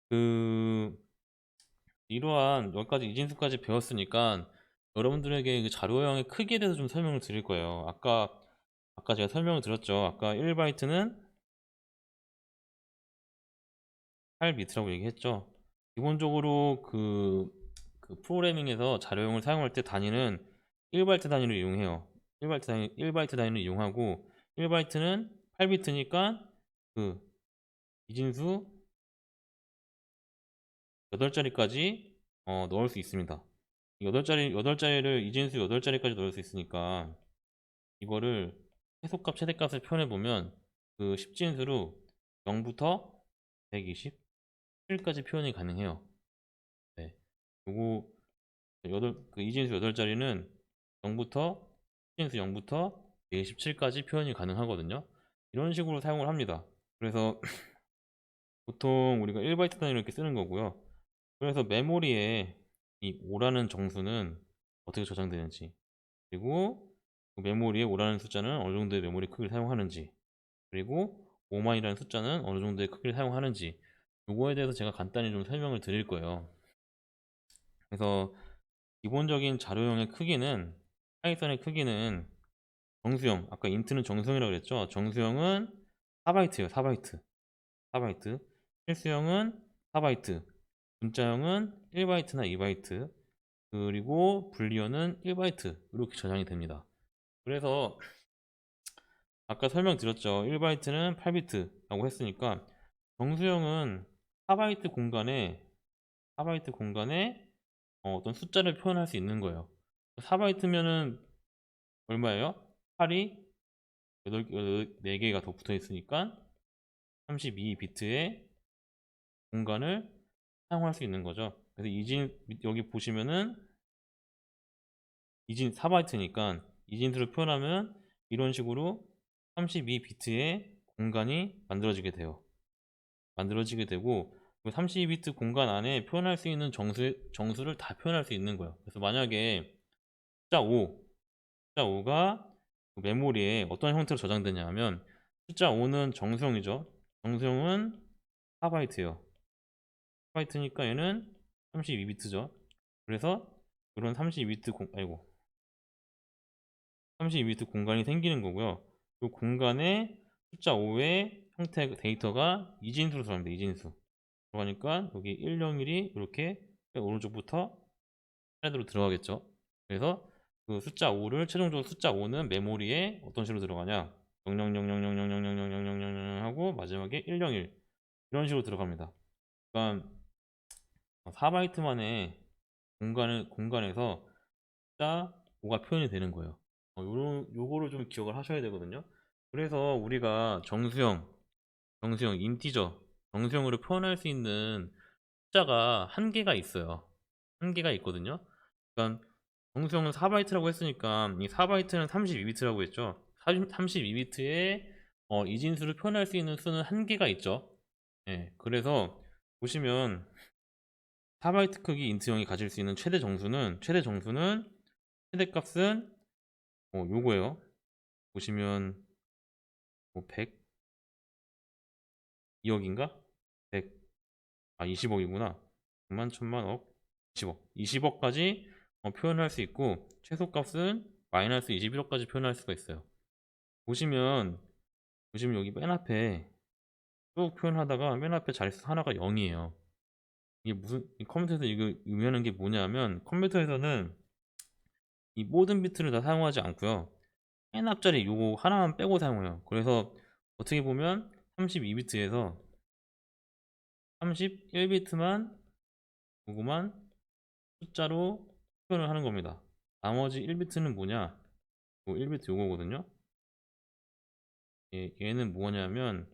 그 이러한 여기까지 이진수까지 배웠으니까 여러분들에게 그 자료형의 크기에 대해서 좀 설명을 드릴 거예요. 아까 제가 설명을 드렸죠. 아까 1바이트는 8비트라고 얘기했죠. 기본적으로 그 프로그래밍에서 자료용을 사용할 때 단위는 1바이트 단위를 이용해요. 1바이트 단위를 이용하고 1바이트는 8비트니까 그 이진수 8자리까지 넣을 수 있습니다. 8자리를 이진수 8자리까지 넣을 수 있으니까 이거를 해석값 최대값을 표현해 보면 그 10진수로 0부터 127까지 표현이 가능해요. 네. 요거 그 이진수 8자리는 0부터 진수 0부터 127까지 표현이 가능하거든요. 이런 식으로 사용을 합니다. 그래서 보통 우리가 1바이트 단위로 이렇게 쓰는 거고요. 그래서 메모리에 이 5라는 정수는 어떻게 저장되는지, 그리고 그 메모리에 5라는 숫자는 어느 정도의 메모리 크기를 사용하는지, 그리고 5만이라는 숫자는 어느 정도의 크기를 사용하는지, 요거에 대해서 제가 간단히 좀 설명을 드릴 거예요. 그래서 기본적인 자료형의 크기는, 파이썬의 크기는 정수형, 아까 인트는 정수형이라고 그랬죠. 정수형은 4바이트예요. 4바이트. 실수형은 4바이트, 분자형은 1바이트나 2바이트, 그리고 불리언은 1바이트 이렇게 저장이 됩니다. 그래서 아까 설명드렸죠. 1바이트는 8비트라고 했으니까 정수형은 4바이트 공간에 어떤 숫자를 표현할 수 있는 거예요. 4바이트면은 얼마예요? 8이 4개가 더 붙어 있으니까 32비트의 공간을 사용할 수 있는 거죠. 그래서 여기 보시면은 이진 4바이트니까 이진수를 표현하면 이런 식으로 32비트의 공간이 만들어지게 되고, 그 32비트 공간 안에 표현할 수 있는 정수를 다 표현할 수 있는 거예요. 그래서 만약에 숫자 5가 메모리에 어떤 형태로 저장되냐 하면, 숫자 5는 정수형이죠. 정수형은 4바이트예요. 4바이트니까 얘는 32비트죠. 그래서 이런 32비트 공간이 생기는 거고요. 이 공간에 숫자 5의 형태 데이터가 이진수로 들어갑니다. 이진수. 그러니까 여기 101이 이렇게 오른쪽부터 스라이드로 들어가겠죠. 그래서 그 숫자 5를 최종적으로 숫자 5는 메모리에 어떤 식으로 들어가냐? 000000000000 하고 마지막에 101 이런 식으로 들어갑니다. 그러니까 4바이트만의 공간에서 숫자 5가 표현이 되는 거예요. 요거를 좀 기억을 하셔야 되거든요. 그래서 우리가 인티저, 정수형으로 표현할 수 있는 숫자가 한계가 있어요. 한계가 있거든요. 그러니까 정수형은 4바이트라고 했으니까 이 4바이트는 32비트라고 했죠. 32비트의 이진수를 표현할 수 있는 수는 한계가 있죠. 예, 그래서 보시면 4바이트 크기 인트형이 가질 수 있는 최대값은 요거예요. 보시면 뭐 100, 2억인가? 100, 20억이구나. 100만, 1000만, 억, 20억까지 표현할 수 있고, 최소값은 마이너스 21억까지 표현할 수가 있어요. 보시면 여기 맨 앞에 쭉 표현하다가 맨 앞에 자릿수 하나가 0이에요. 이게 이 컴퓨터에서 이거 의미하는 게 뭐냐면, 컴퓨터에서는 이 모든 비트를 다 사용하지 않고요. 맨 앞자리 요거 하나만 빼고 사용해요. 그래서 어떻게 보면 32비트에서 31비트만 요거만 숫자로 표현을 하는 겁니다. 나머지 1비트는 뭐냐? 1비트 요거거든요. 얘는 뭐냐면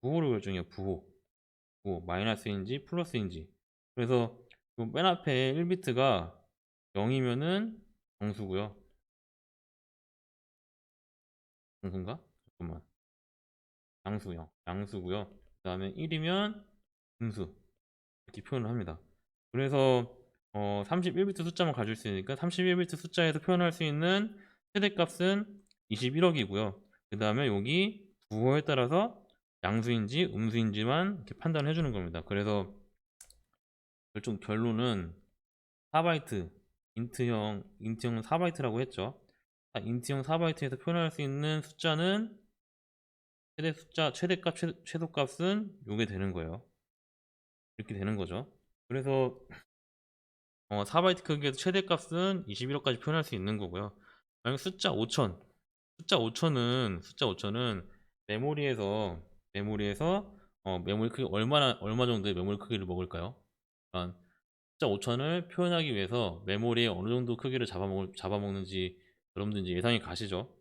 부호를 결정해요. 부호 마이너스인지 플러스인지. 그래서 맨 앞에 1비트가 0이면은 정수고요. 정수인가? 잠깐만. 양수고요. 그 다음에 1이면 음수 이렇게 표현을 합니다. 그래서 31비트 숫자만 가질 수 있으니까 31비트 숫자에서 표현할 수 있는 최대값은 21억이고요. 그 다음에 여기 부호에 따라서 양수인지 음수인지만 이렇게 판단해 주는 겁니다. 그래서 결론은 4바이트, 인트형은 4바이트라고 했죠. 인트형 4바이트에서 표현할 수 있는 숫자는 최대값, 최소값은 요게 되는 거예요. 이렇게 되는 거죠. 그래서 4바이트 크기에서 최대값은 21억까지 표현할 수 있는 거고요. 만약 숫자 5천은 메모리에서 메모리 크기 얼마 정도의 메모리 크기를 먹을까요? 그러니까 숫자 5천을 표현하기 위해서 메모리에 어느 정도 크기를 잡아먹는지 여러분들 이제 예상이 가시죠?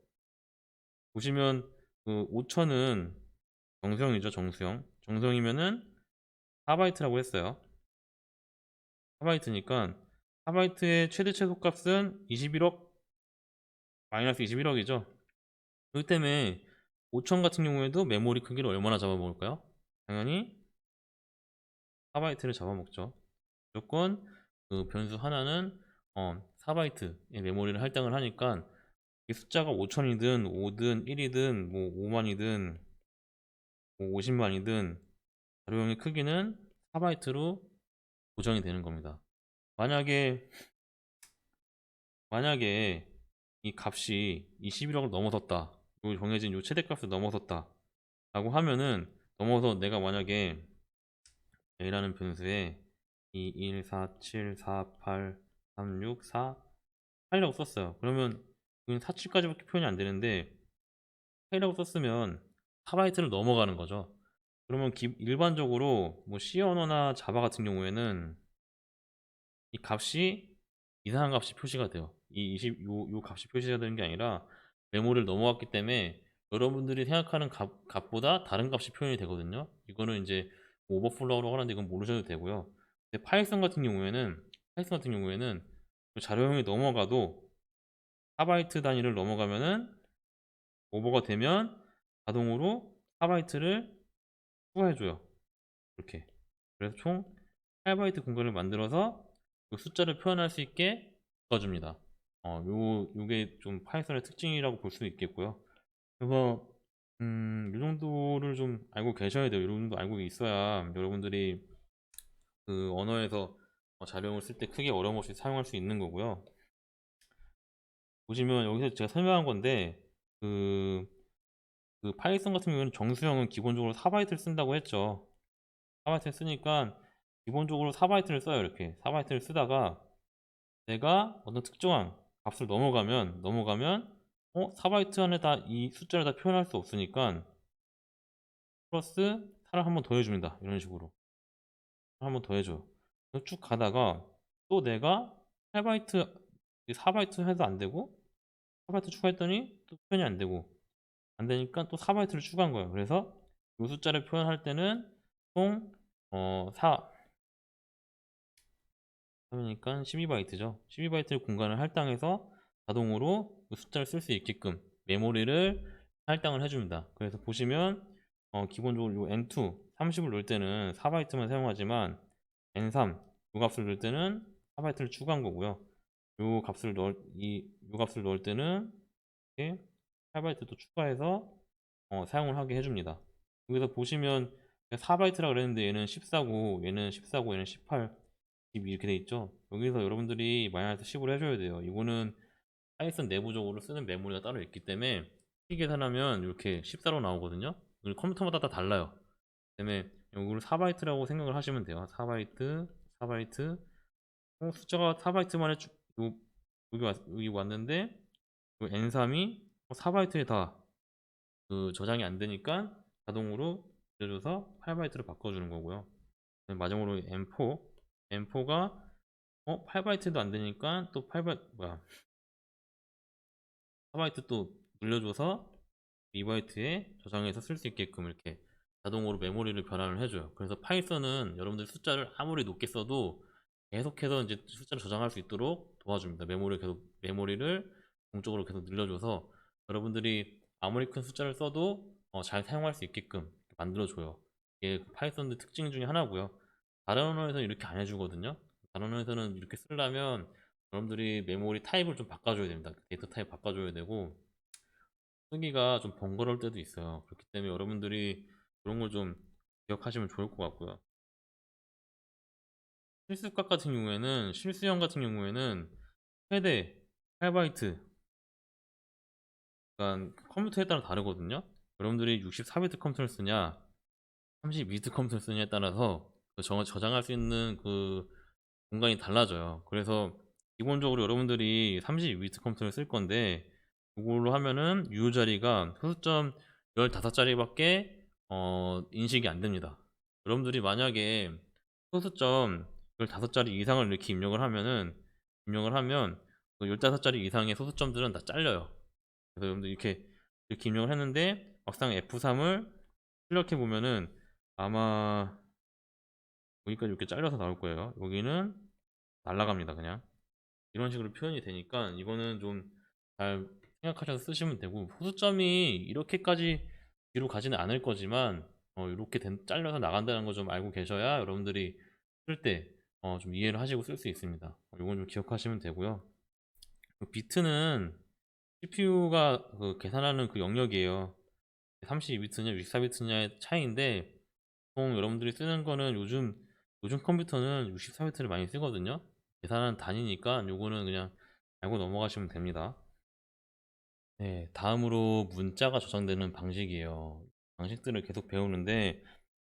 보시면 그 5천은 정수형이죠, 정수형. 정수형이면은 4바이트라고 했어요. 4바이트니까 4바이트의 최대 최소값은 21억 마이너스 21억이죠. 그렇기 때문에 5천 같은 경우에도 메모리 크기를 얼마나 잡아먹을까요? 당연히 4바이트를 잡아먹죠. 무조건 그 변수 하나는 4바이트의 메모리를 할당을 하니까 이 숫자가 5천이든 5든 1이든 뭐 5만이든 뭐 50만이든 자료형의 크기는 4바이트로 고정이 되는 겁니다. 만약에 이 값이 21억을 넘어섰다. 요 정해진 요 최대값을 넘어섰다. 라고 하면은 넘어서 내가 만약에 a라는 변수에 2, 1, 4, 7, 4, 8, 3, 6, 4, 8이라고 썼어요. 그러면 여기는 4, 7까지밖에 표현이 안 되는데 8이라고 썼으면 4바이트를 넘어가는 거죠. 그러면 일반적으로 뭐 C 언어나 자바 같은 경우에는 이 값이 이상한 값이 표시가 돼요. 요 값이 표시가 되는 게 아니라 메모리를 넘어갔기 때문에 여러분들이 생각하는 값보다 다른 값이 표현이 되거든요. 이거는 이제 오버플로우라고 하는데 이건 모르셔도 되고요. 근데 파이썬 같은 경우에는 그 자료형이 넘어가도 4바이트 단위를 넘어가면은 오버가 되면 자동으로 4바이트를 추가해줘요. 이렇게. 그래서 총 8바이트 공간을 만들어서 그 숫자를 표현할 수 있게 바꿔줍니다. 요게 좀 파이썬의 특징이라고 볼 수 있겠고요. 그래서, 이 정도를 좀 알고 계셔야 돼요. 이 정도 알고 있어야 여러분들이 그 언어에서 자료형을 쓸 때 크게 어려움 없이 사용할 수 있는 거고요. 보시면 여기서 제가 설명한 건데, 그, 그 파이썬 같은 경우는 정수형은 기본적으로 4바이트를 쓴다고 했죠. 4바이트를 쓰니까 기본적으로 4바이트를 써요. 이렇게 4바이트를 쓰다가 내가 어떤 특정한 값을 넘어가면 4바이트 안에 다 이 숫자를 다 표현할 수 없으니까 플러스 4를 한 번 더 해줍니다. 이런 식으로 한 번 더 해줘요. 쭉 가다가 또 내가 8바이트 4바이트 해도 안 되고 4바이트 추가했더니 또 표현이 안 되고 안 되니까 또 4바이트를 추가한 거예요. 그래서 이 숫자를 표현할 때는 총 4, 3이니까 12바이트죠. 12바이트의 공간을 할당해서 자동으로 그 숫자를 쓸 수 있게끔 메모리를 할당을 해줍니다. 그래서 보시면 기본적으로 요 N2 30을 넣을 때는 4바이트만 사용하지만 N3 요 값을 넣을 때는 4바이트를 추가한 거고요. 요 값을 넣을 때는 이렇게 8바이트 또 추가해서 사용을 하게 해줍니다. 여기서 보시면 4바이트라 그랬는데 얘는 14고 얘는 14고 얘는 18 이렇게 돼 있죠. 여기서 여러분들이 마이너스 10을 해줘야 돼요. 이거는 파이썬 내부적으로 쓰는 메모리가 따로 있기 때문에 키 계산하면 이렇게 14로 나오거든요. 이걸 컴퓨터마다 다 달라요. 그다음에 이걸 4바이트라고 생각을 하시면 돼요. 4바이트, 4바이트. 숫자가 4바이트만에 여기 왔는데 N3이 4바이트에 다 그 저장이 안 되니까 자동으로 빌려줘서 8바이트로 바꿔주는 거고요. 마지막으로 M4가 8바이트도 안 되니까 또 4바이트 또 늘려줘서 2바이트에 저장해서 쓸 수 있게끔 이렇게 자동으로 메모리를 변환을 해줘요. 그래서 파이썬은 여러분들 숫자를 아무리 높게 써도 계속해서 이제 숫자를 저장할 수 있도록 도와줍니다. 메모리를 공적으로 계속 늘려줘서 여러분들이 아무리 큰 숫자를 써도 잘 사용할 수 있게끔 만들어줘요. 이게 파이썬의 특징 중에 하나고요. 다른 언어에서는 이렇게 안 해주거든요. 다른 언어에서는 이렇게 쓰려면 여러분들이 메모리 타입을 좀 바꿔줘야 됩니다. 데이터 타입 바꿔줘야 되고 쓰기가 좀 번거로울 때도 있어요. 그렇기 때문에 여러분들이 그런 걸 좀 기억하시면 좋을 것 같고요. 실수형 같은 경우에는 최대 8바이트, 그러니까 컴퓨터에 따라 다르거든요. 여러분들이 64비트 컴퓨터를 쓰냐, 32비트 컴퓨터를 쓰냐에 따라서 저장할 수 있는 그 공간이 달라져요. 그래서 기본적으로 여러분들이 32비트 컴퓨터를 쓸 건데 그걸로 하면은 유효 자리가 소수점 15자리밖에 인식이 안 됩니다. 여러분들이 만약에 소수점 15자리 이상을 이렇게 입력을 하면 그 15자리 이상의 소수점들은 다 잘려요. 그래서 여러분들 이렇게 입력을 했는데 막상 F3을 출력해 보면은 아마 여기까지 이렇게 잘려서 나올 거예요. 여기는 날라갑니다, 그냥. 이런 식으로 표현이 되니까 이거는 좀 잘 생각하셔서 쓰시면 되고, 소수점이 이렇게까지 뒤로 가지는 않을 거지만 이렇게 잘려서 나간다는 거 좀 알고 계셔야 여러분들이 쓸 때 좀 이해를 하시고 쓸 수 있습니다. 이건 좀 기억하시면 되고요. 비트는 CPU가 계산하는 그 영역이에요. 32비트냐 64비트냐의 차이인데, 보통 여러분들이 쓰는 거는 요즘 컴퓨터는 64비트를 많이 쓰거든요. 계산하는 단위니까 요거는 그냥 알고 넘어가시면 됩니다. 네, 다음으로 문자가 저장되는 방식이에요. 방식들을 계속 배우는데,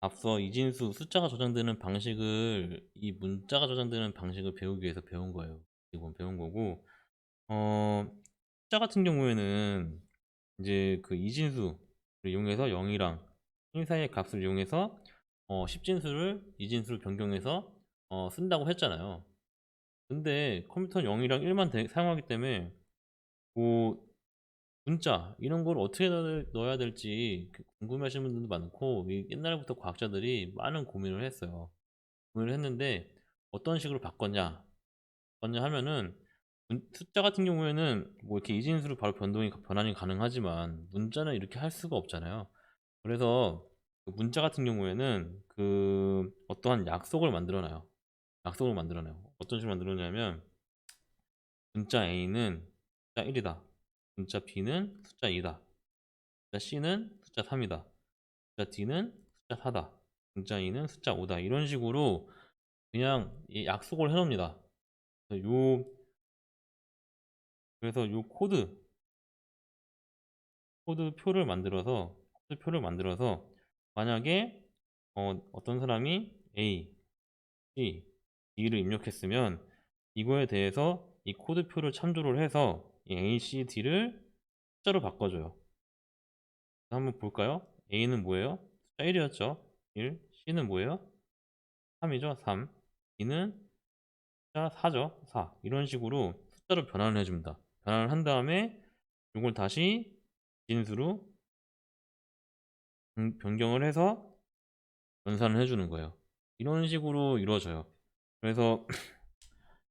앞서 이진수 숫자가 저장되는 방식을, 이 문자가 저장되는 방식을 배우기 위해서 배운 거예요. 이건 배운 거고, 숫자 같은 경우에는 이제 그 이진수를 이용해서 0이랑 1 사이의 값을 이용해서 10진수를 이진수를 변경해서 쓴다고 했잖아요. 근데 컴퓨터는 0이랑 1만 사용하기 때문에 뭐 문자 이런 걸 어떻게 넣어야 될지 궁금해하시는 분들도 많고, 옛날부터 과학자들이 많은 고민을 했어요. 고민을 했는데 어떤 식으로 바꿨냐 하면은, 숫자 같은 경우에는 뭐 이렇게 이진수로 바로 변환이 가능하지만 문자는 이렇게 할 수가 없잖아요. 그래서 그 문자 같은 경우에는 어떠한 약속을 만들어놔요. 어떤 식으로 만들어냐면, 문자 A는 숫자 1이다. 문자 B는 숫자 2다. 문자 C는 숫자 3이다. 문자 D는 숫자 4다. 문자 E는 숫자 5다. 이런 식으로 그냥 이 약속을 해놓습니다. 그래서 요 코드표를 만들어서 만약에 어떤 사람이 A, C, D를 입력했으면 이거에 대해서 이 코드표를 참조를 해서 이 A, C, D를 숫자로 바꿔줘요. 한번 볼까요? A는 뭐예요? 숫자 1이었죠? 1. C는 뭐예요? 3이죠? 3. D는 숫자 4죠? 4. 이런 식으로 숫자로 변환을 해줍니다. 변환을 한 다음에 이걸 다시 진수로 변경을 해서 연산을 해주는 거예요. 이런 식으로 이루어져요. 그래서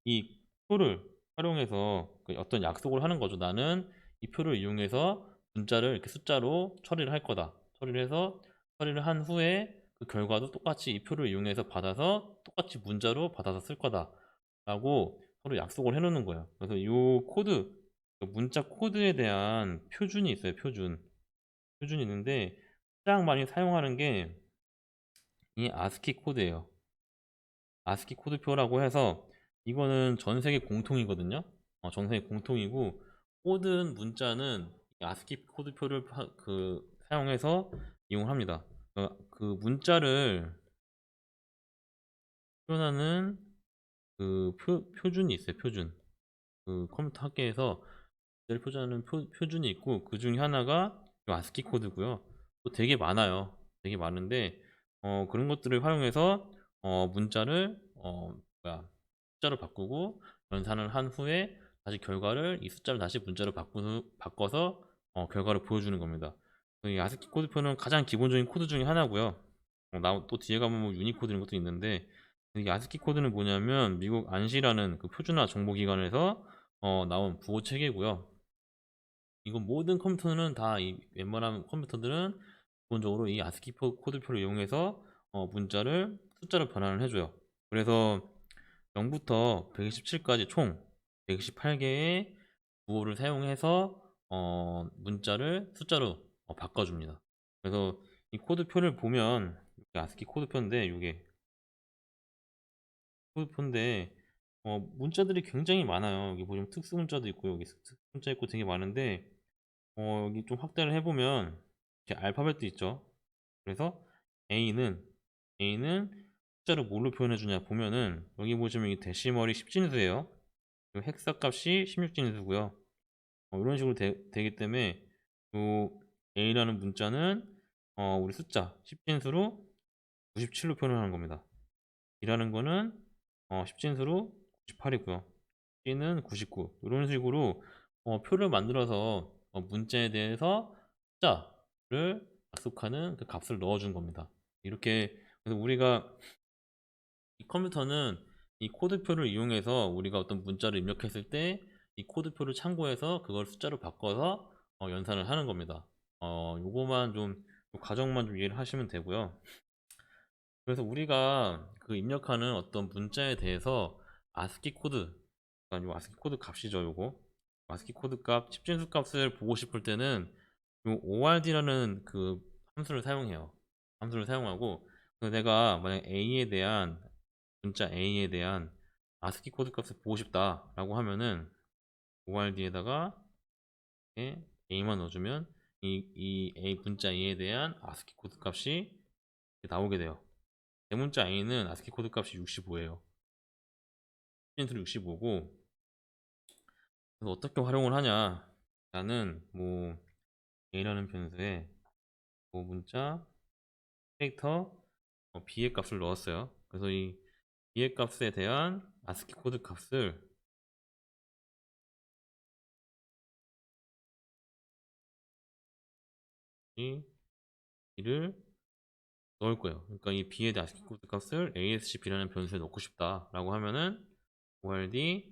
이 표를 활용해서 어떤 약속을 하는 거죠. 나는 이 표를 이용해서 문자를 이렇게 숫자로 처리를 할 거다. 처리를 한 후에 그 결과도 똑같이 이 표를 이용해서 받아서 똑같이 문자로 받아서 쓸 거다. 라고 서로 약속을 해놓는 거예요. 그래서 이 그 문자 코드에 대한 표준이 있어요. 표준이 있는데 가장 많이 사용하는 게 이 아스키 코드예요. 아스키 코드표라고 해서 이거는 전 세계 공통이거든요. 전 세계 공통이고, 모든 문자는 이 아스키 코드표를 사용해서 이용을 합니다. 그 문자를 표현하는 그 표준이 있어요. 그 컴퓨터 학계에서 문자를 표현하는 표준이 있고, 그 중에 하나가 이 아스키 코드고요. 또 되게 많아요. 되게 많은데 그런 것들을 활용해서 문자를 숫자로 바꾸고 연산을 한 후에 다시 결과를 이 숫자를 다시 문자로 바꿔서 결과를 보여주는 겁니다. 이 아스키 코드표는 가장 기본적인 코드 중에 하나고요. 또 뒤에 가면 뭐 유니코드 이런 것도 있는데, 이 아스키 코드는 뭐냐면 미국 안시라는 그 표준화 정보기관에서 나온 부호 체계고요. 이건 모든 컴퓨터는 웬만한 컴퓨터들은 기본적으로 이 아스키 코드표를 이용해서 문자를 숫자로 변환을 해줘요. 그래서 0부터 127까지 총 128개의 부호를 사용해서 문자를 숫자로 바꿔줍니다. 그래서 이 코드표를 보면, 이게 아스키 코드표인데, 이게 코드표인데 문자들이 굉장히 많아요. 여기 보시면 특수 문자도 있고, 여기 특수 문자 있고 되게 많은데, 여기 좀 확대를 해보면 이렇게 알파벳도 있죠. 그래서 A는 숫자를 뭘로 표현해 주냐 보면은 여기 보시면 이 데시멀이 10진수예요. 그리고 헥사 값이 16진수고요. 이런 식으로 되기 때문에 요 A라는 문자는 우리 숫자 10진수로 97로 표현하는 겁니다. B라는 거는 10진수로 98이고요. C는 99. 이런 식으로 표를 만들어서 문자에 대해서 숫자를 약속하는 그 값을 넣어준 겁니다. 이렇게 그래서 우리가 이 컴퓨터는 이 코드표를 이용해서 우리가 어떤 문자를 입력했을 때 이 코드표를 참고해서 그걸 숫자로 바꿔서 연산을 하는 겁니다. 요거만 좀 과정만 좀 이해를 하시면 되고요. 그래서 우리가 그 입력하는 어떤 문자에 대해서 아스키 코드, 그러니까 요 아스키 코드 값이죠, 요거. 아스키 코드 값, 10진수 값을 보고 싶을 때는 요 ord라는 그 함수를 사용해요. 함수를 사용하고 그래서 내가 만약 A에 대한 문자 A에 대한 아스키 코드 값을 보고 싶다라고 하면은 ord에다가 A만 넣어주면 이 A 문자 A에 대한 아스키 코드 값이 나오게 돼요. 대문자 A는 아스키 코드 값이 65예요. 10진수로 65고 그래서 어떻게 활용을 하냐? 나는 뭐 A라는 변수에 뭐 문자 캐릭터 B의 값을 넣었어요. 그래서 이 B의 값에 대한 아스키 코드 값을 이 B를 넣을 거예요. 그러니까 이 B에 대한 아스키 코드 값을 ASCB라는 변수에 넣고 싶다라고 하면은 ord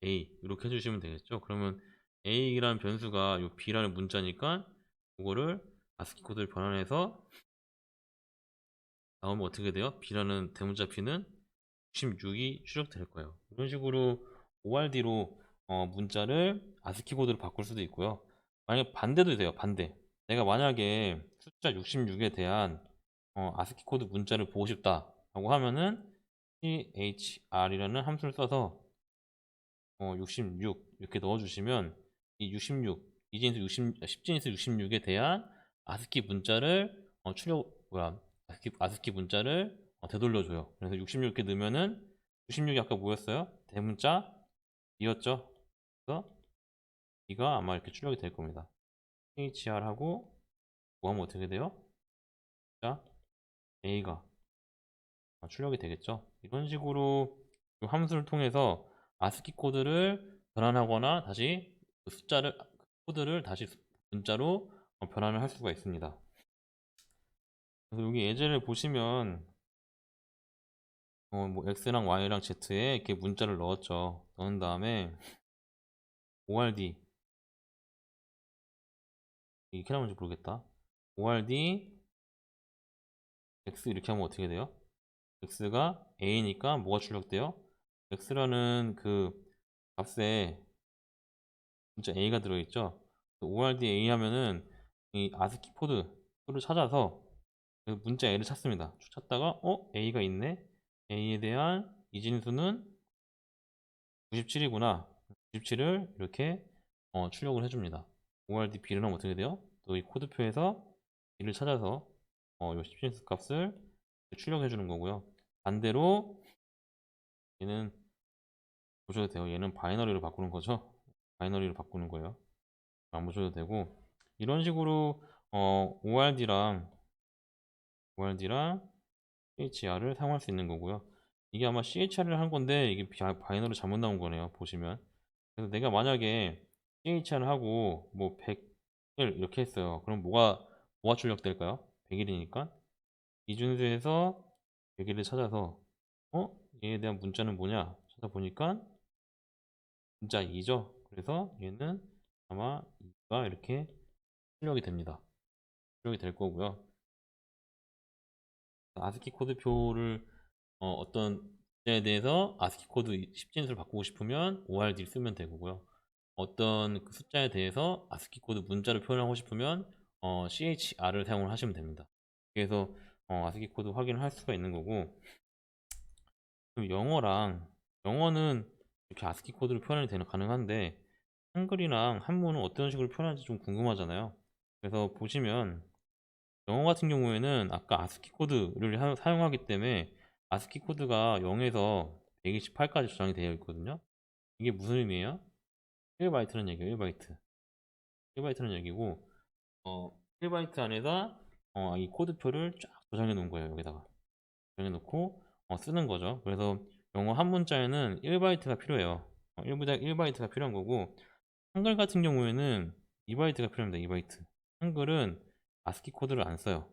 A 이렇게 해주시면 되겠죠. 그러면 A라는 변수가 이 B라는 문자니까 그거를 아스키 코드를 변환해서 나오면 어떻게 돼요? B라는 대문자 B는 66이 출력될 거예요. 이런 식으로 ORD로 문자를 아스키 코드로 바꿀 수도 있고요. 만약에 반대도 돼요. 반대. 내가 만약에 숫자 66에 대한 아스키 코드 문자를 보고 싶다라고 하면은 chr이라는 함수를 써서 66 이렇게 넣어주시면 이 66, 2진수 60, 10진수 66에 대한 아스키 문자를 아스키 문자를 되돌려줘요. 그래서 66 이렇게 넣으면은 66이 아까 뭐였어요? 대문자 B였죠? 그래서 B가 아마 이렇게 출력이 될 겁니다. CHR하고 뭐 하면 어떻게 돼요? 자, A가 출력이 되겠죠? 이런 식으로 이 함수를 통해서 아스키 코드를 변환하거나 다시 그 코드를 다시 문자로 변환을 할 수가 있습니다. 그래서 여기 예제를 보시면 뭐 X랑 Y랑 Z에 이렇게 문자를 넣었죠. 넣은 다음에 ORD 이렇게 나오는지 모르겠다. ORD X 이렇게 하면 어떻게 돼요? X가 A니까 뭐가 출력돼요? X라는 그 값에 문자 A가 들어있죠. ORD A 하면은 이 아스키 코드를 찾아서 그 문자 A를 찾습니다. 찾다가 A가 있네. A에 대한 이진수는 97이구나. 97을 이렇게 출력을 해줍니다. ORD B를 하면 어떻게 돼요? 또 이 코드표에서 B를 찾아서 이 10진수 값을 출력해 주는 거고요. 반대로 얘는 보셔도 돼요. 얘는 바이너리로 바꾸는 거죠. 바이너리로 바꾸는 거예요. 안 보셔도 되고 이런 식으로 ORD랑 CHR을 사용할 수 있는 거고요. 이게 아마 CHR을 한 건데 이게 바이너리 잘못 나온 거네요. 보시면. 그래서 내가 만약에 CHR을 하고 뭐 100일 이렇게 했어요. 그럼 뭐가 출력될까요? 100일이니까 이준수에서 100일을 찾아서 얘에 대한 문자는 뭐냐 찾아보니까 문자 2죠. 그래서 얘는 아마 2가 이렇게 출력이 됩니다. 출력이 될 거고요. 아스키 코드표를 어떤 문제에 대해서 아스키 코드 10진수를 바꾸고 싶으면 ORD를 쓰면 되고요. 어떤 그 숫자에 대해서 아스키 코드 문자를 표현하고 싶으면 CHR을 사용을 하시면 됩니다. 그래서 아스키 코드 확인을 할 수가 있는 거고 그럼 영어는 이렇게 아스키 코드로 표현이 가능한데 한글이랑 한문은 어떤 식으로 표현하는지 좀 궁금하잖아요. 그래서 보시면 영어 같은 경우에는 아까 아스키 코드를 사용하기 때문에 아스키 코드가 0에서 128까지 저장이 되어 있거든요. 이게 무슨 의미예요? 1바이트는 얘기예요. 1바이트. 1바이트는 얘기고 1바이트 안에다 이 코드표를 쫙 저장해 놓은 거예요. 여기다가 저장해 놓고 쓰는 거죠. 그래서 영어 한 문자에는 1바이트가 필요해요. 1바이트가 필요한 거고, 한글 같은 경우에는 2바이트가 필요합니다. 2바이트. 한글은 아스키 코드를 안 써요.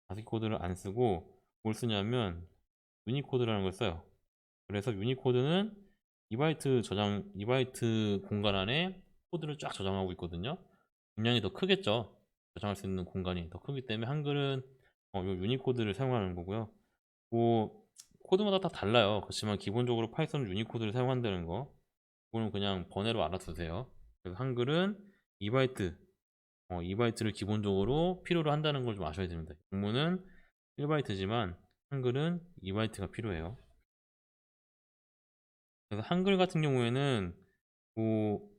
아스키 코드를 안 쓰고 뭘 쓰냐면 유니코드라는 걸 써요. 그래서 유니코드는 2바이트 공간 안에 코드를 쫙 저장하고 있거든요. 분량이 더 크겠죠. 저장할 수 있는 공간이 더 크기 때문에 한글은 요 유니코드를 사용하는 거고요. 뭐 코드마다 다 달라요. 그렇지만 기본적으로 파이썬은 유니코드를 사용한다는 거, 그거는 그냥 번외로 알아두세요. 그래서 한글은 2바이트, 2바이트를 기본적으로 필요로 한다는 걸 좀 아셔야 됩니다. 영문은 1바이트지만 한글은 2바이트가 필요해요. 그래서 한글 같은 경우에는 뭐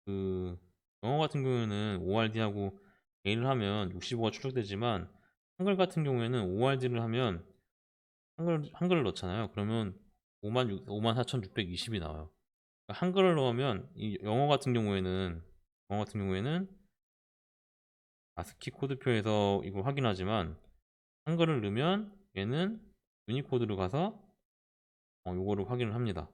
그 영어 같은 경우에는 ORD하고 A를 하면 65가 출력되지만, 한글 같은 경우에는 ORD를 하면 한글을 넣잖아요. 그러면 54,620이 나와요. 그러니까 한글을 넣으면 이 영어 같은 경우에는 아스키 코드표에서 이걸 확인하지만, 한글을 넣으면 얘는 유니코드로 가서 요거를 확인을 합니다.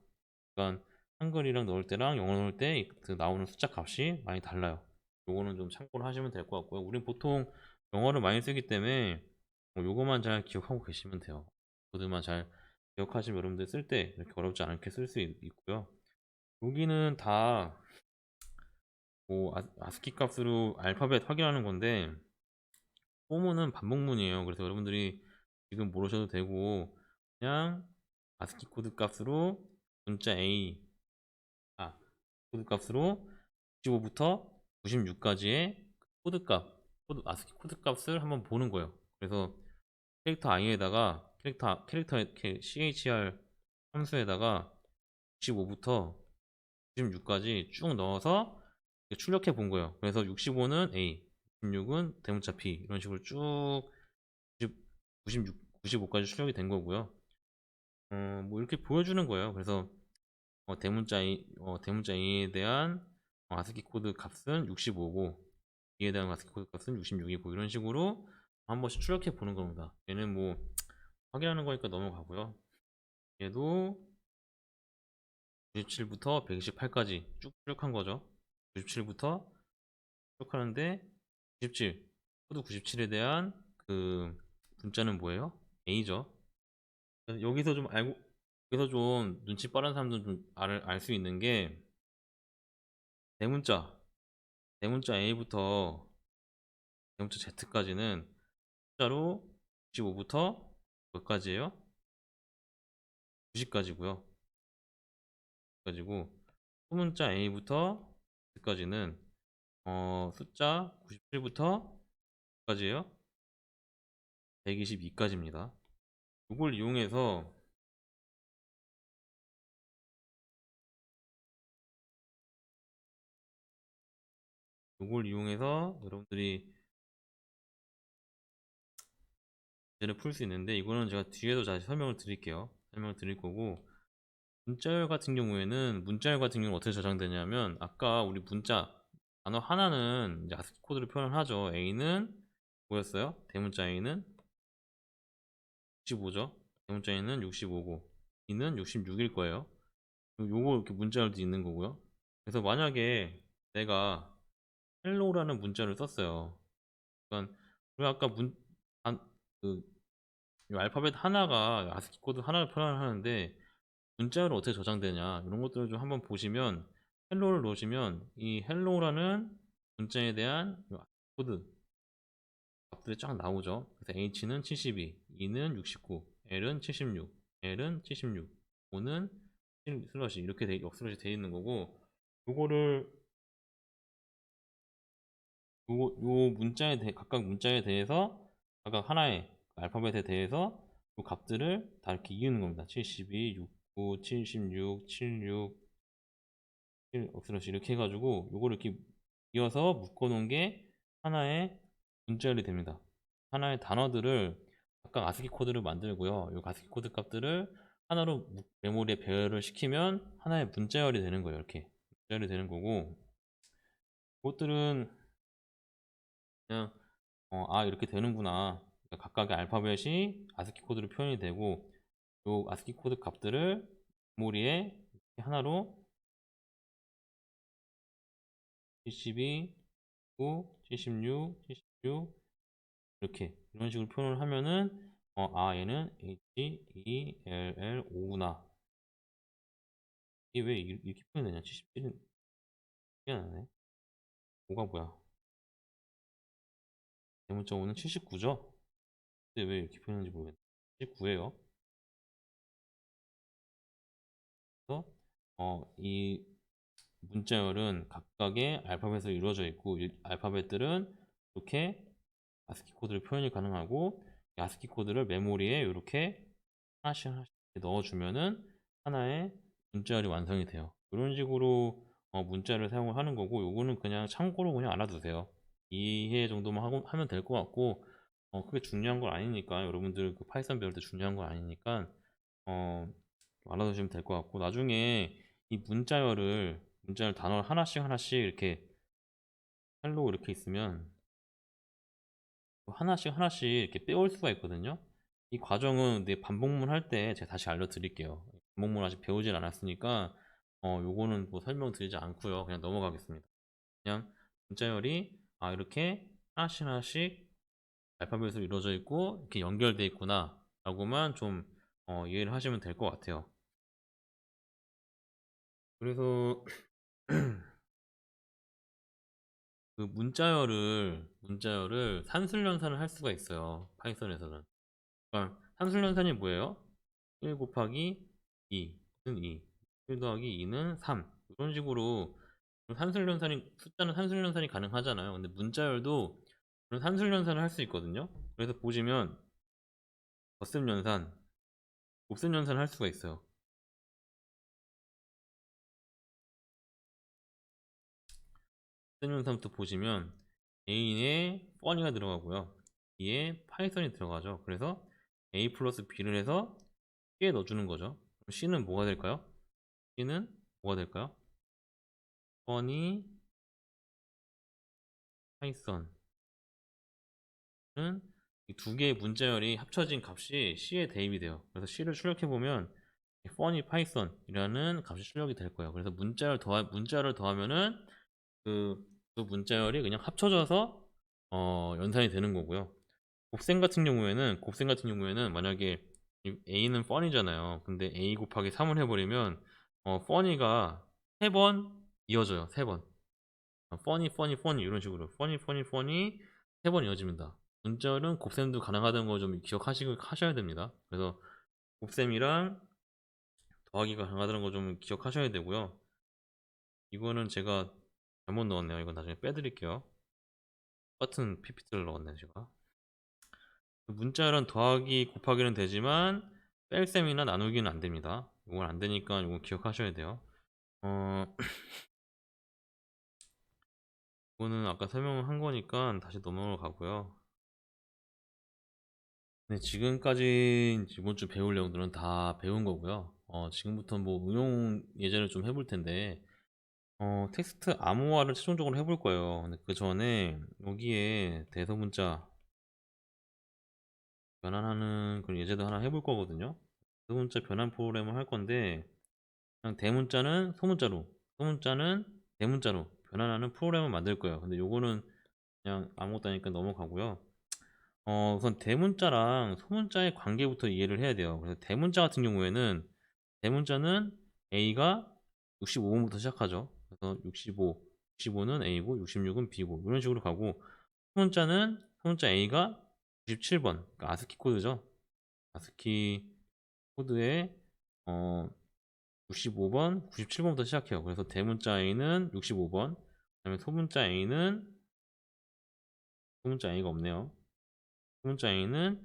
그러니까 한글이랑 넣을 때랑 영어 넣을 때 그 나오는 숫자 값이 많이 달라요. 요거는 좀 참고를 하시면 될 것 같고요. 우린 보통 영어를 많이 쓰기 때문에 요거만 잘 기억하고 계시면 돼요. 코드만 잘 기억하시면 여러분들 쓸 때 이렇게 어렵지 않게 쓸 수 있고요. 여기는 다 뭐 아스키 값으로 알파벳 확인하는 건데, 포문은 반복문이에요. 그래서 여러분들이 지금 모르셔도 되고, 그냥 아스키 코드 값으로 문자 A, 코드 값으로 65부터 96까지의 아스키 코드 값을 한번 보는 거예요. 그래서 캐릭터 i에다가 캐릭터 이렇게 chr 함수에다가 65부터 96까지 쭉 넣어서 출력해 본 거예요. 그래서 65는 A, 96은 대문자 B, 이런 식으로 쭉 96, 95까지 출력이 된 거고요. 뭐 이렇게 보여주는 거예요. 그래서 대문자 A에 대한 아스키 코드 값은 65고, B에 대한 아스키 코드 값은 66이고, 이런 식으로 한 번씩 출력해 보는 겁니다. 얘는 뭐 확인하는 거니까 넘어가고요. 얘도 97부터 128까지 쭉 출력한 거죠. 97부터 출력하는데 97, 코드 97에 대한 그 문자는 뭐예요? A죠. 여기서 좀 알고 여기서 좀 눈치 빠른 사람들은 좀 알 수 있는 게, 대문자 대문자 A부터 대문자 Z까지는 숫자로 65부터 몇 가지예요? 90까지고요. 가지고 소문자 A부터 Z까지는 숫자 97부터 몇 가지예요? 122까지입니다. 이걸 이용해서 여러분들이 문제를 풀 수 있는데, 이거는 제가 뒤에도 다시 설명을 드릴게요. 설명을 드릴 거고, 문자열 같은 경우는 어떻게 저장되냐면, 아까 우리 문자 단어 하나는 이제 아스키 코드로 표현을 하죠. A는 뭐였어요? 대문자 A는 65죠. 대문자 A는 65고 B는 66일 거예요. 요거 이렇게 문자열도 있는 거고요. 그래서 만약에 내가 헬로우라는 문자를 썼어요. 그러니까 우리 아까 안, 그, 이 알파벳 하나가 아스키 코드 하나를 표현하는데 문자로 어떻게 저장되냐, 이런 것들을 좀 한번 보시면, 헬로우를 넣으시면 이 헬로우라는 문자에 대한 코드 값들이 쫙 나오죠. 그래서 H는 72, E는 69, L은 76, L은 76, O는 슬러시, 이렇게 역슬러시 되어 있는 거고, 요거를 각각 문자에 대해서 각각 하나의 알파벳에 대해서 이 값들을 다 이렇게 이으는 겁니다. 72, 69, 76, 76, 7, 억슬러시 이렇게 해가지고 요거를 이렇게 이어서 묶어 놓은 게 하나의 문자열이 됩니다. 하나의 단어들을 각각 아스키 코드를 만들고요. 이 아스키 코드 값들을 하나로 메모리에 배열을 시키면 하나의 문자열이 되는 거예요. 이렇게 문자열이 되는 거고, 그것들은 그냥 이렇게 되는구나. 그러니까 각각의 알파벳이 아스키 코드로 표현이 되고, 이 아스키 코드 값들을 메모리에 이렇게 하나로 72, 9, 76, 76 이렇게 이런 식으로 표현을 하면은 얘는 H, E, L, L, O구나. 이게 왜 이렇게 표현되냐? 77은 희한하네. 5가 뭐야? 대문자 5는 79죠? 근데 왜 이렇게 표현하는지 모르겠네. 79예요. 그래서 이 문자열은 각각의 알파벳으로 이루어져 있고, 이 알파벳들은 이렇게 아스키 코드를 표현이 가능하고, 이 아스키 코드를 메모리에 이렇게 하나씩 하나씩 넣어주면은 하나의 문자열이 완성이 돼요. 이런 식으로 문자를 사용을 하는 거고, 요거는 그냥 참고로 그냥 알아두세요. 이해 정도만 하면 될 것 같고, 그게 중요한 건 아니니까, 여러분들 그 파이썬 배울 때 중요한 건 아니니까 어, 알아두시면 될 것 같고, 나중에 이 문자열 단어 하나씩 하나씩 이렇게 헬로 이렇게 있으면 하나씩 하나씩 이렇게 빼올 수가 있거든요. 이 과정은 내 반복문 할 때 제가 다시 알려드릴게요. 반복문 아직 배우진 않았으니까 요거는 뭐 설명드리지 않고요. 그냥 넘어가겠습니다. 그냥 문자열이 이렇게 하나씩 하나씩 알파벳으로 이루어져 있고 이렇게 연결돼 있구나 라고만 좀 이해를 하시면 될 것 같아요. 그래서 그 문자열을 산술연산을 할 수가 있어요. 파이썬에서는. 그러니까 산술연산이 뭐예요? 1 곱하기 2는 2, 1 더하기 2는 3. 이런 식으로 숫자는 산술연산이 가능하잖아요. 근데 문자열도 그런 산술연산을 할 수 있거든요. 그래서 보시면 덧셈연산, 곱셈연산을 할 수가 있어요. 곱셈연산부터 보시면 A에 뻔히가 들어가고요. B에 파이썬이 들어가죠. 그래서 A 플러스 B를 해서 C에 넣어주는 거죠. 그럼 C는 뭐가 될까요? C는 뭐가 될까요? 뻔히 파이썬은 이 두 개의 문자열이 합쳐진 값이 C에 대입이 돼요. 그래서 C를 출력해 보면 funny python이라는 값이 출력이 될 거예요. 그래서 문자를 더하면은 그 문자열이 그냥 합쳐져서 연산이 되는 거고요. 곱셈 같은 경우에는 만약에 A는 funny잖아요. 근데 A 곱하기 3을 해버리면 funny가 3번 이어져요. 3번. funny 이런 식으로 funny 3번 이어집니다. 문자열은 곱셈도 가능하다는 거 좀 기억하셔야 됩니다. 그래서 곱셈이랑 더하기가 가능하다는 거 좀 기억하셔야 되고요. 이거는 제가 잘못 넣었네요. 이건 나중에 빼드릴게요. 똑같은 PPT를 넣었네요, 제가. 문자열은 더하기 곱하기는 되지만 뺄셈이나 나누기는 안 됩니다. 이건 안 되니까 이건 기억하셔야 돼요. 이거는 아까 설명한 거니까 다시 넘어가고요. 네, 지금까지 이번 주 배울 내용들은 다 배운 거고요. 지금부터 뭐 응용 예제를 좀 해볼 텐데, 텍스트 암호화를 최종적으로 해볼 거예요. 근데 그 전에 여기에 대소문자 변환하는 그런 예제도 하나 해볼 거거든요. 대소문자 변환 프로그램을 할 건데, 그냥 대문자는 소문자로, 소문자는 대문자로 변환하는 프로그램을 만들 거예요. 근데 요거는 그냥 아무것도 아니까 넘어가고요. 우선 대문자랑 소문자의 관계부터 이해를 해야 돼요. 그래서 대문자 같은 경우에는 대문자는 A가 65번부터 시작하죠. 그래서 65는 A고 66은 B고 이런 식으로 가고, 소문자 A가 97번, 그러니까 아스키 코드죠. 아스키 코드에 65번, 97번부터 시작해요. 그래서 대문자 A는 65번, 그다음에 소문자 A가 없네요. 소문자 A는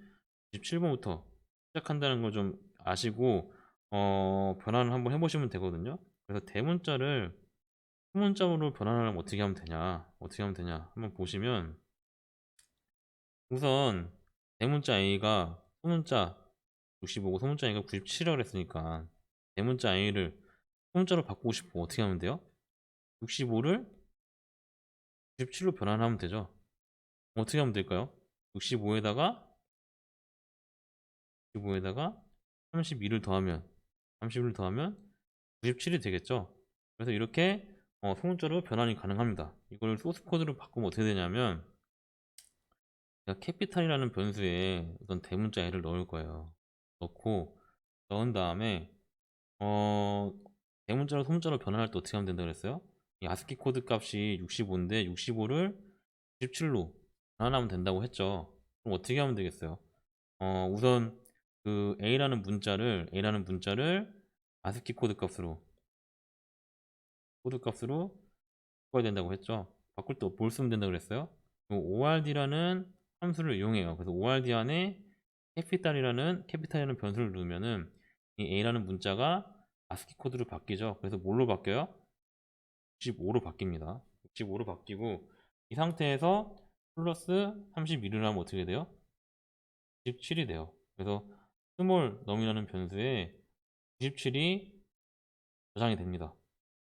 27번부터 시작한다는 걸 좀 아시고 변환을 한번 해보시면 되거든요. 그래서 대문자를 소문자로 변환하려면 어떻게 하면 되냐 한번 보시면, 우선 대문자 A가 소문자 65고 소문자 A가 97이라고 그랬으니까 대문자 A를 소문자로 바꾸고 싶고 어떻게 하면 돼요? 65를 97로 변환하면 되죠. 어떻게 하면 될까요? 65에다가 32를 더하면 30을 더하면 97이 되겠죠. 그래서 이렇게 소문자로 변환이 가능합니다. 이걸 소스 코드로 바꾸면 어떻게 되냐면 제가 캐피탈이라는 변수에 어떤 대문자 L을 넣을 거예요. 넣은 다음에 대문자로 소문자로 변환할 때 어떻게 하면 된다 그랬어요? 이 아스키 코드 값이 65인데 65를 97로 변환하면 된다고 했죠. 그럼 어떻게 하면 되겠어요? 우선 그 A라는 문자를 아스키 코드 값으로 바꿔야 된다고 했죠. 바꿀 때 뭘 쓰면 된다고 그랬어요? ORD라는 함수를 이용해요. 그래서 ORD 안에 캐피탈이라는 변수를 넣으면은 이 A라는 문자가 아스키 코드로 바뀌죠. 그래서 뭘로 바뀌어요? 65로 바뀝니다. 65로 바뀌고 이 상태에서 플러스 32를 하면 어떻게 돼요? 97이 돼요. 그래서 스몰 넘이라는 변수에 97이 저장이 됩니다.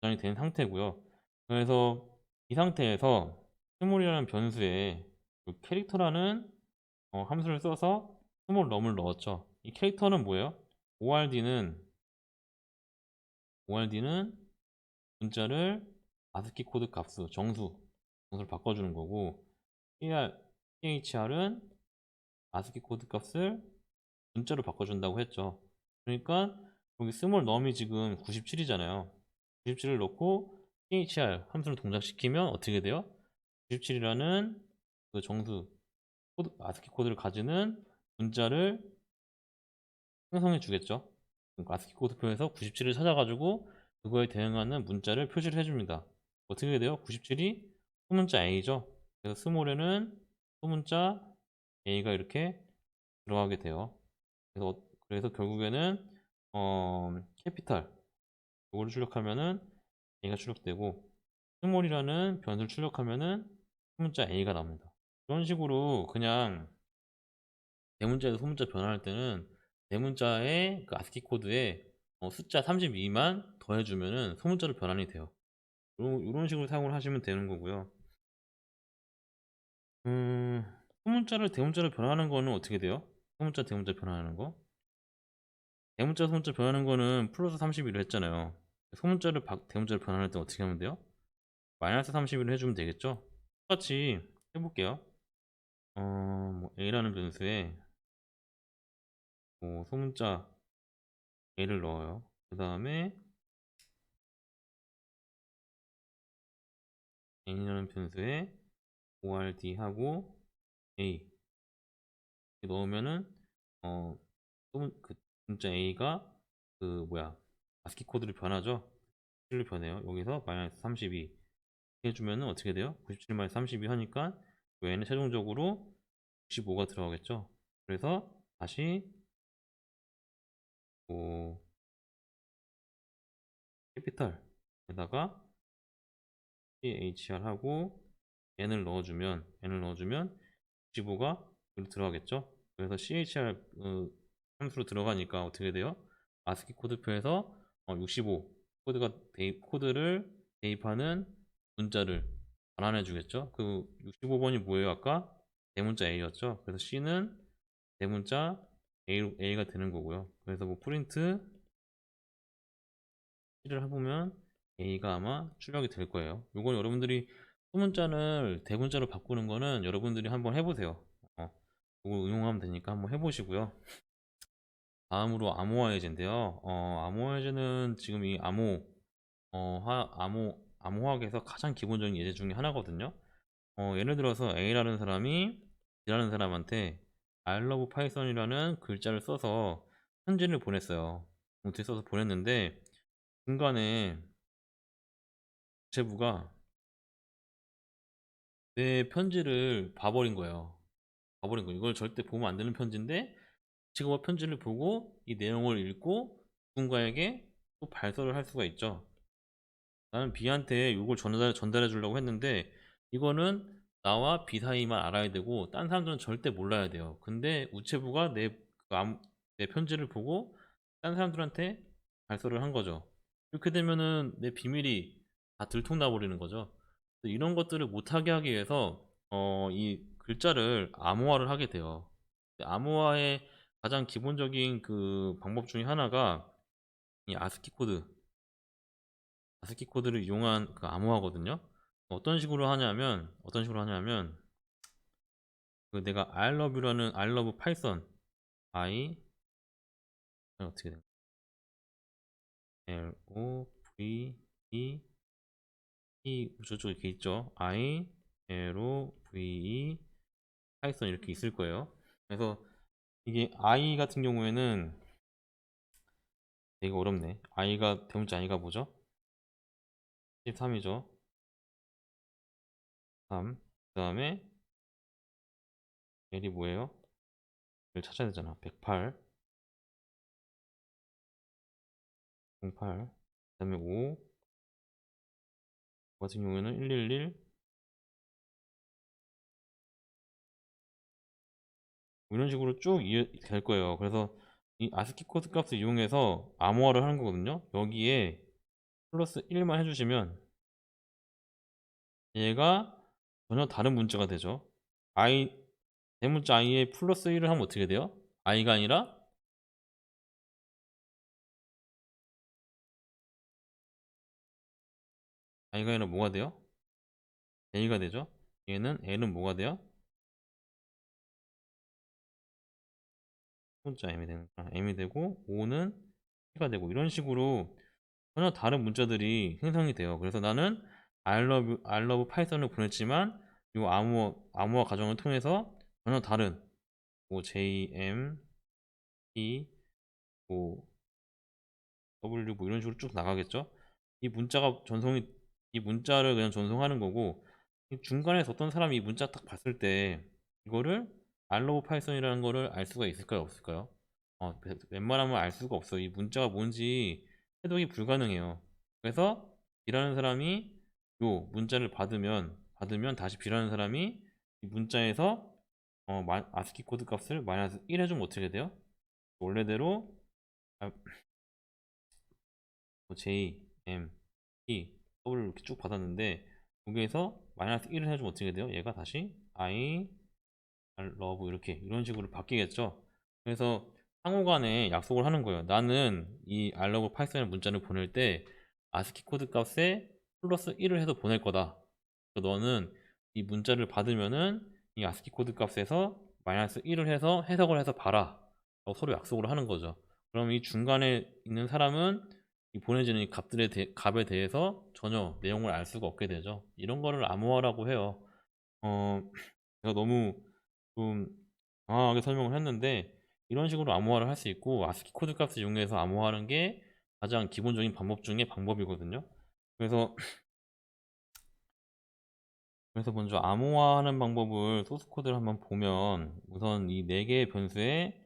저장이 된 상태고요. 그래서 이 상태에서 스몰이라는 변수에 그 캐릭터라는 함수를 써서 스몰 넘을 넣었죠. 이 캐릭터는 뭐예요? ORD는 문자를 아스키 코드 값수 정수를 바꿔주는 거고 CHR은 아스키 코드 값을 문자로 바꿔준다고 했죠. 그러니까 여기 스몰 넘이 지금 97이잖아요. 97을 넣고 CHR 함수를 동작시키면 어떻게 돼요? 97이라는 그 아스키 코드를 가지는 문자를 생성해 주겠죠. 그러니까 아스키 코드표에서 97을 찾아가지고 그거에 대응하는 문자를 표시를 해줍니다. 어떻게 돼요? 97이 소문자 A죠. 그래서 스몰에는 소문자 A가 이렇게 들어가게 돼요. 그래서 결국에는 캐피탈 이거를 출력하면은 A가 출력되고 스몰이라는 변수를 출력하면은 소문자 A가 나옵니다. 이런 식으로 그냥 대문자에서 소문자 변환할 때는 대문자의 그 아스키 코드에 숫자 32만 더해주면은 소문자로 변환이 돼요. 이런 식으로 사용을 하시면 되는 거고요. 음, 소문자를 대문자로 변환하는 거는 어떻게 돼요? 소문자 대문자 변환하는 거? 대문자 소문자 변환하는 거는 플러스 32로 했잖아요. 대문자로 변환할 때 어떻게 하면 돼요? 마이너스 32로 해주면 되겠죠? 똑같이 해볼게요. 뭐 A라는 변수에 뭐 소문자 A를 넣어요. 그 다음에 N이라는 변수에 ORD 하고 A 넣으면은 그 문자 A가 그 뭐야 아스키 코드로 변하죠. 7로 변해요. 여기서 마이너스 32 해주면은 어떻게 돼요? 97 마이너스 32 하니까 N은 최종적으로 65가 들어가겠죠. 그래서 다시 뭐 캐피탈에다가 CHR 하고 N을 넣어주면 65가 여기 들어가겠죠. 그래서 CHR 함수로 들어가니까 어떻게 돼요? 아스키 코드표에서 65 코드를 대입하는 문자를 반환해 주겠죠. 그 65번이 뭐예요? 아까 대문자 A였죠. 그래서 C는 대문자 A가 되는 거고요. 그래서 뭐 프린트 C를 해보면 A가 아마 출력이 될 거예요. 요건 여러분들이 소문자를 대문자로 바꾸는 거는 여러분들이 한번 해보세요. 이거 응용하면 되니까 한번 해보시고요. 다음으로 암호화예제인데요. 암호화예제는 지금 이 암호화학에서 가장 기본적인 예제 중에 하나거든요. 예를 들어서 A라는 사람이 B라는 사람한테 I love Python이라는 글자를 써서 편지를 보냈어요. 노트에 써서 보냈는데 중간에 제부가 내 편지를 봐버린 거예요. 이걸 절대 보면 안 되는 편지인데 직업 편지를 보고 이 내용을 읽고 누군가에게 또 발설을 할 수가 있죠. 나는 B한테 이걸 전달해 주려고 했는데 이거는 나와 B 사이만 알아야 되고 딴 사람들은 절대 몰라야 돼요. 근데 우체부가 내 내 편지를 보고 딴 사람들한테 발설을 한 거죠. 이렇게 되면은 내 비밀이 다 들통나 버리는 거죠. 이런 것들을 못하게 하기 위해서 이 글자를 암호화를 하게 돼요. 암호화의 가장 기본적인 그 방법 중에 하나가 이 아스키 코드를 이용한 그 암호화거든요. 어떤 식으로 하냐면 그 내가 I love you라는 I love Python I 어떻게 돼? L O V E 저쪽 이렇게 있죠. I L O V E 파이썬 이렇게 있을 거예요. 그래서 이게 I 같은 경우에는 되게 어렵네. I가 대문자 I가 뭐죠? 13이죠. 3. 그 다음에 L이 뭐예요? L 찾아야 되잖아. 108, 08. 그 다음에 5 같은 경우에는 111. 이런 식으로 쭉 될 거예요. 그래서 이 아스키 코드 값을 이용해서 암호화를 하는 거거든요. 여기에 플러스 1만 해주시면 얘가 전혀 다른 문자가 되죠. I 대문자 i에 플러스 1을 하면 어떻게 돼요? i가 아니라 뭐가 돼요? a가 되죠. 얘는 l은 뭐가 돼요? 문자 m이 되는 거야. m이 되고 5는 p가 되고 이런 식으로 전혀 다른 문자들이 생성이 돼요. 그래서 나는 I love Python을 보냈지만 이 암호화 과정을 통해서 전혀 다른 뭐 JM, P, 뭐 W 뭐 이런 식으로 쭉 나가겠죠. 이 문자가 전송이 이 문자를 그냥 전송하는 거고 이 중간에서 어떤 사람이 이 문자 딱 봤을 때 이거를 알로브 파이썬이라는 거를 알 수가 있을까요, 없을까요? 웬만하면 알 수가 없어. 이 문자가 뭔지 해독이 불가능해요. 그래서 B라는 사람이 요 문자를 받으면 다시 B라는 사람이 이 문자에서 아스키 코드 값을 마이너스 1 해주면 어떻게 돼요? 원래대로 아, 뭐 J, M, P, W 이렇게 쭉 받았는데 여기에서 마이너스 1을 해주면 어떻게 돼요? 얘가 다시 I, love 이렇게 이런 식으로 바뀌겠죠. 그래서 상호간에 약속을 하는 거예요. 나는 이 I love 파이썬의 문자를 보낼 때 아스키 코드 값에 플러스 1을 해서 보낼 거다. 그래서 너는 이 문자를 받으면은 이 아스키 코드 값에서 마이너스 1을 해서 해석을 해서 봐라. 라고 서로 약속을 하는 거죠. 그럼 이 중간에 있는 사람은 이 보내지는 이 값에 대해서 전혀 내용을 알 수가 없게 되죠. 이런 거를 암호화라고 해요. 어, 제가 너무 좀 강하게 설명을 했는데 이런 식으로 암호화를 할 수 있고 아스키 코드 값을 이용해서 암호화하는 게 가장 기본적인 방법 중에 방법이거든요. 그래서 먼저 암호화하는 방법을 소스 코드를 한번 보면 우선 이 4개의 변수에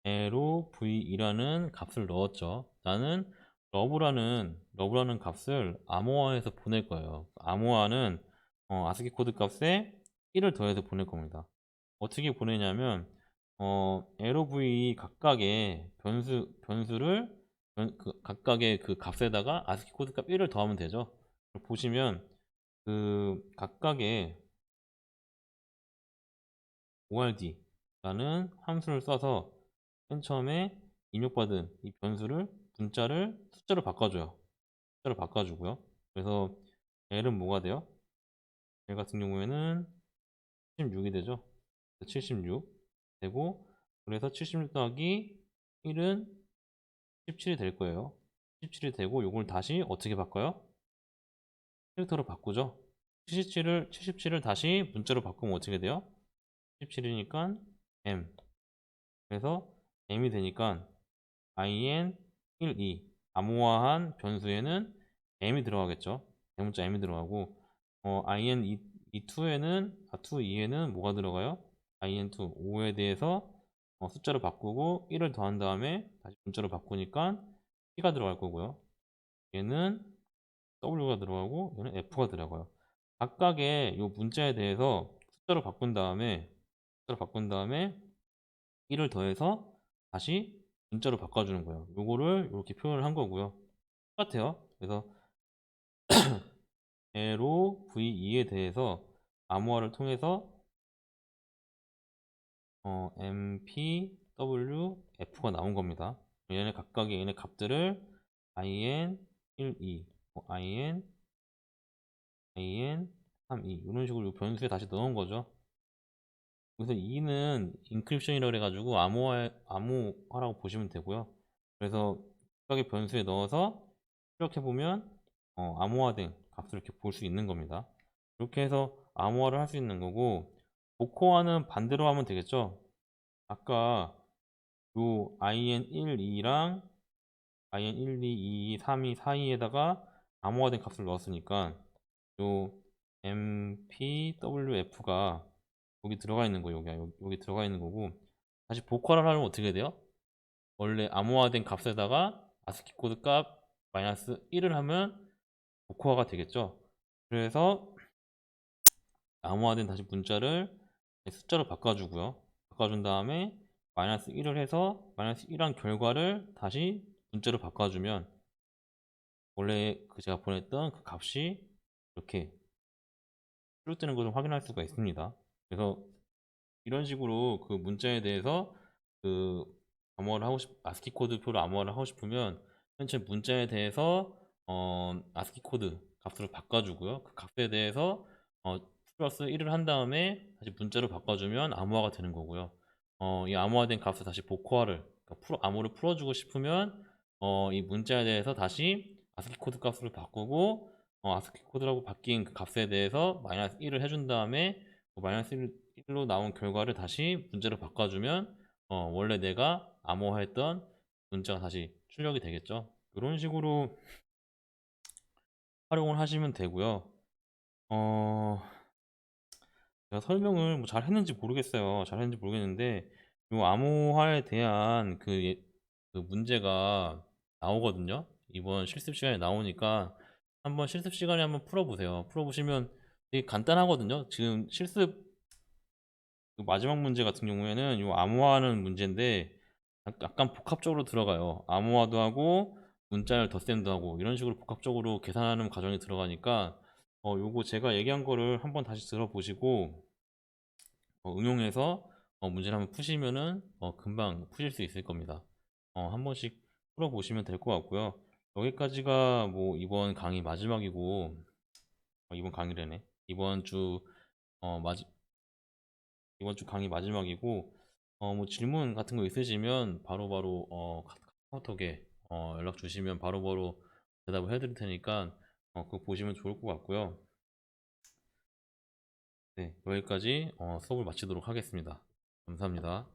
LOV이라는 값을 넣었죠. 나는 러브라는 값을 암호화해서 보낼 거예요. 암호화는 아스키 코드 값에 1을 더해서 보낼 겁니다. 어떻게 보내냐면 LOV 각각의 각각의 그 값에다가 아스키 코드 값 1을 더하면 되죠. 보시면 그 각각의 ord라는 함수를 써서 맨 처음에 입력받은 이 변수를 문자를 숫자로 바꿔줘요. 숫자로 바꿔주고요. 그래서 L은 뭐가 돼요? L 같은 경우에는 76이 되죠. 76 되고 그래서 76 더하기 1은 17이 될 거예요. 17이 되고 요걸 다시 어떻게 바꿔요? 캐릭터로 바꾸죠. 77을 다시 문자로 바꾸면 어떻게 돼요? 17이니까 M. 그래서 M이 되니까 IN 1, 2 암호화한 변수에는 M이 들어가겠죠. 대문자 M이 들어가고 IN 2에는 2에는 뭐가 들어가요? IN2 5에 대해서 숫자로 바꾸고 1을 더한 다음에 다시 문자로 바꾸니까 P가 들어갈 거고요. 얘는 W가 들어가고 얘는 F가 들어가요. 각각의 이 문자에 대해서 숫자로 바꾼 다음에 1을 더해서 다시 문자로 바꿔주는 거예요. 요거를 이렇게 표현을 한 거고요. 똑같아요. 그래서 A로 V2에 대해서 암호화를 통해서 MPWF가 나온 겁니다. 얘네 각각의 얘네 값들을 IN 1, 2, IN, IN 3, 2 이런 식으로 변수에 다시 넣은 거죠. 그래서 2는 인크립션이라고 해가지고 암호화라고 보시면 되고요. 그래서 각각의 변수에 넣어서 출력해 보면 암호화된 값을 이렇게 볼 수 있는 겁니다. 이렇게 해서 암호화를 할 수 있는 거고, 복호화는 반대로 하면 되겠죠. 아까 요 in1, 2랑 in1, 2, 2, 3, 2, 4, 2에다가 암호화된 값을 넣었으니까 요 mpwf가 여기 들어가 있는 거예요. 여기 들어가 있는 거고, 다시 복화를 하려면 어떻게 돼요? 원래 암호화된 값에다가 아스키 코드 값 마이너스 1을 하면 복화가 되겠죠. 그래서 암호화된 다시 문자를 숫자로 바꿔주고요. 바꿔준 다음에 마이너스 1을 해서 마이너스 1한 결과를 다시 문자로 바꿔주면 원래 그 제가 보냈던 그 값이 이렇게 출력되는 것을 확인할 수가 있습니다. 그래서 이런 식으로 그 문자에 대해서 그 아스키 코드 표로 암호화를 하고 싶으면 현재 문자에 대해서 아스키 코드 값으로 바꿔주고요. 그 값에 대해서 플러스 1을 한 다음에 다시 문자로 바꿔주면 암호화가 되는 거고요. 이 암호화된 값을 다시 복호화를 그러니까 암호를 풀어주고 싶으면 이 문자에 대해서 다시 아스키 코드 값으로 바꾸고 아스키 코드라고 바뀐 그 값에 대해서 마이너스 1을 해준 다음에 그 마이너스 1로 나온 결과를 다시 문자로 바꿔주면 원래 내가 암호화했던 문자가 다시 출력이 되겠죠. 이런 식으로 활용을 하시면 되고요. 제가 설명을 뭐 잘 했는지 모르겠어요. 잘 했는지 모르겠는데 이 암호화에 대한 그 문제가 나오거든요. 이번 실습 시간에 나오니까 한번 실습 시간에 한번 풀어보세요. 풀어보시면 되게 간단하거든요. 지금 실습 그 마지막 문제 같은 경우에는 이 암호화하는 문제인데 약간 복합적으로 들어가요. 암호화도 하고 문자열 덧셈도 하고 이런 식으로 복합적으로 계산하는 과정이 들어가니까 요거 제가 얘기한 거를 한번 다시 들어보시고 응용해서 문제를 한번 푸시면은 금방 푸실 수 있을 겁니다. 한 번씩 풀어보시면 될 것 같고요. 여기까지가 뭐 이번 강의 마지막이고 이번 강의래네. 이번 주 강의 마지막이고 뭐 질문 같은 거 있으시면 바로바로 카카오톡에 연락 주시면 바로바로 대답을 해드릴 테니까 그거 보시면 좋을 것 같고요. 네, 여기까지 수업을 마치도록 하겠습니다. 감사합니다.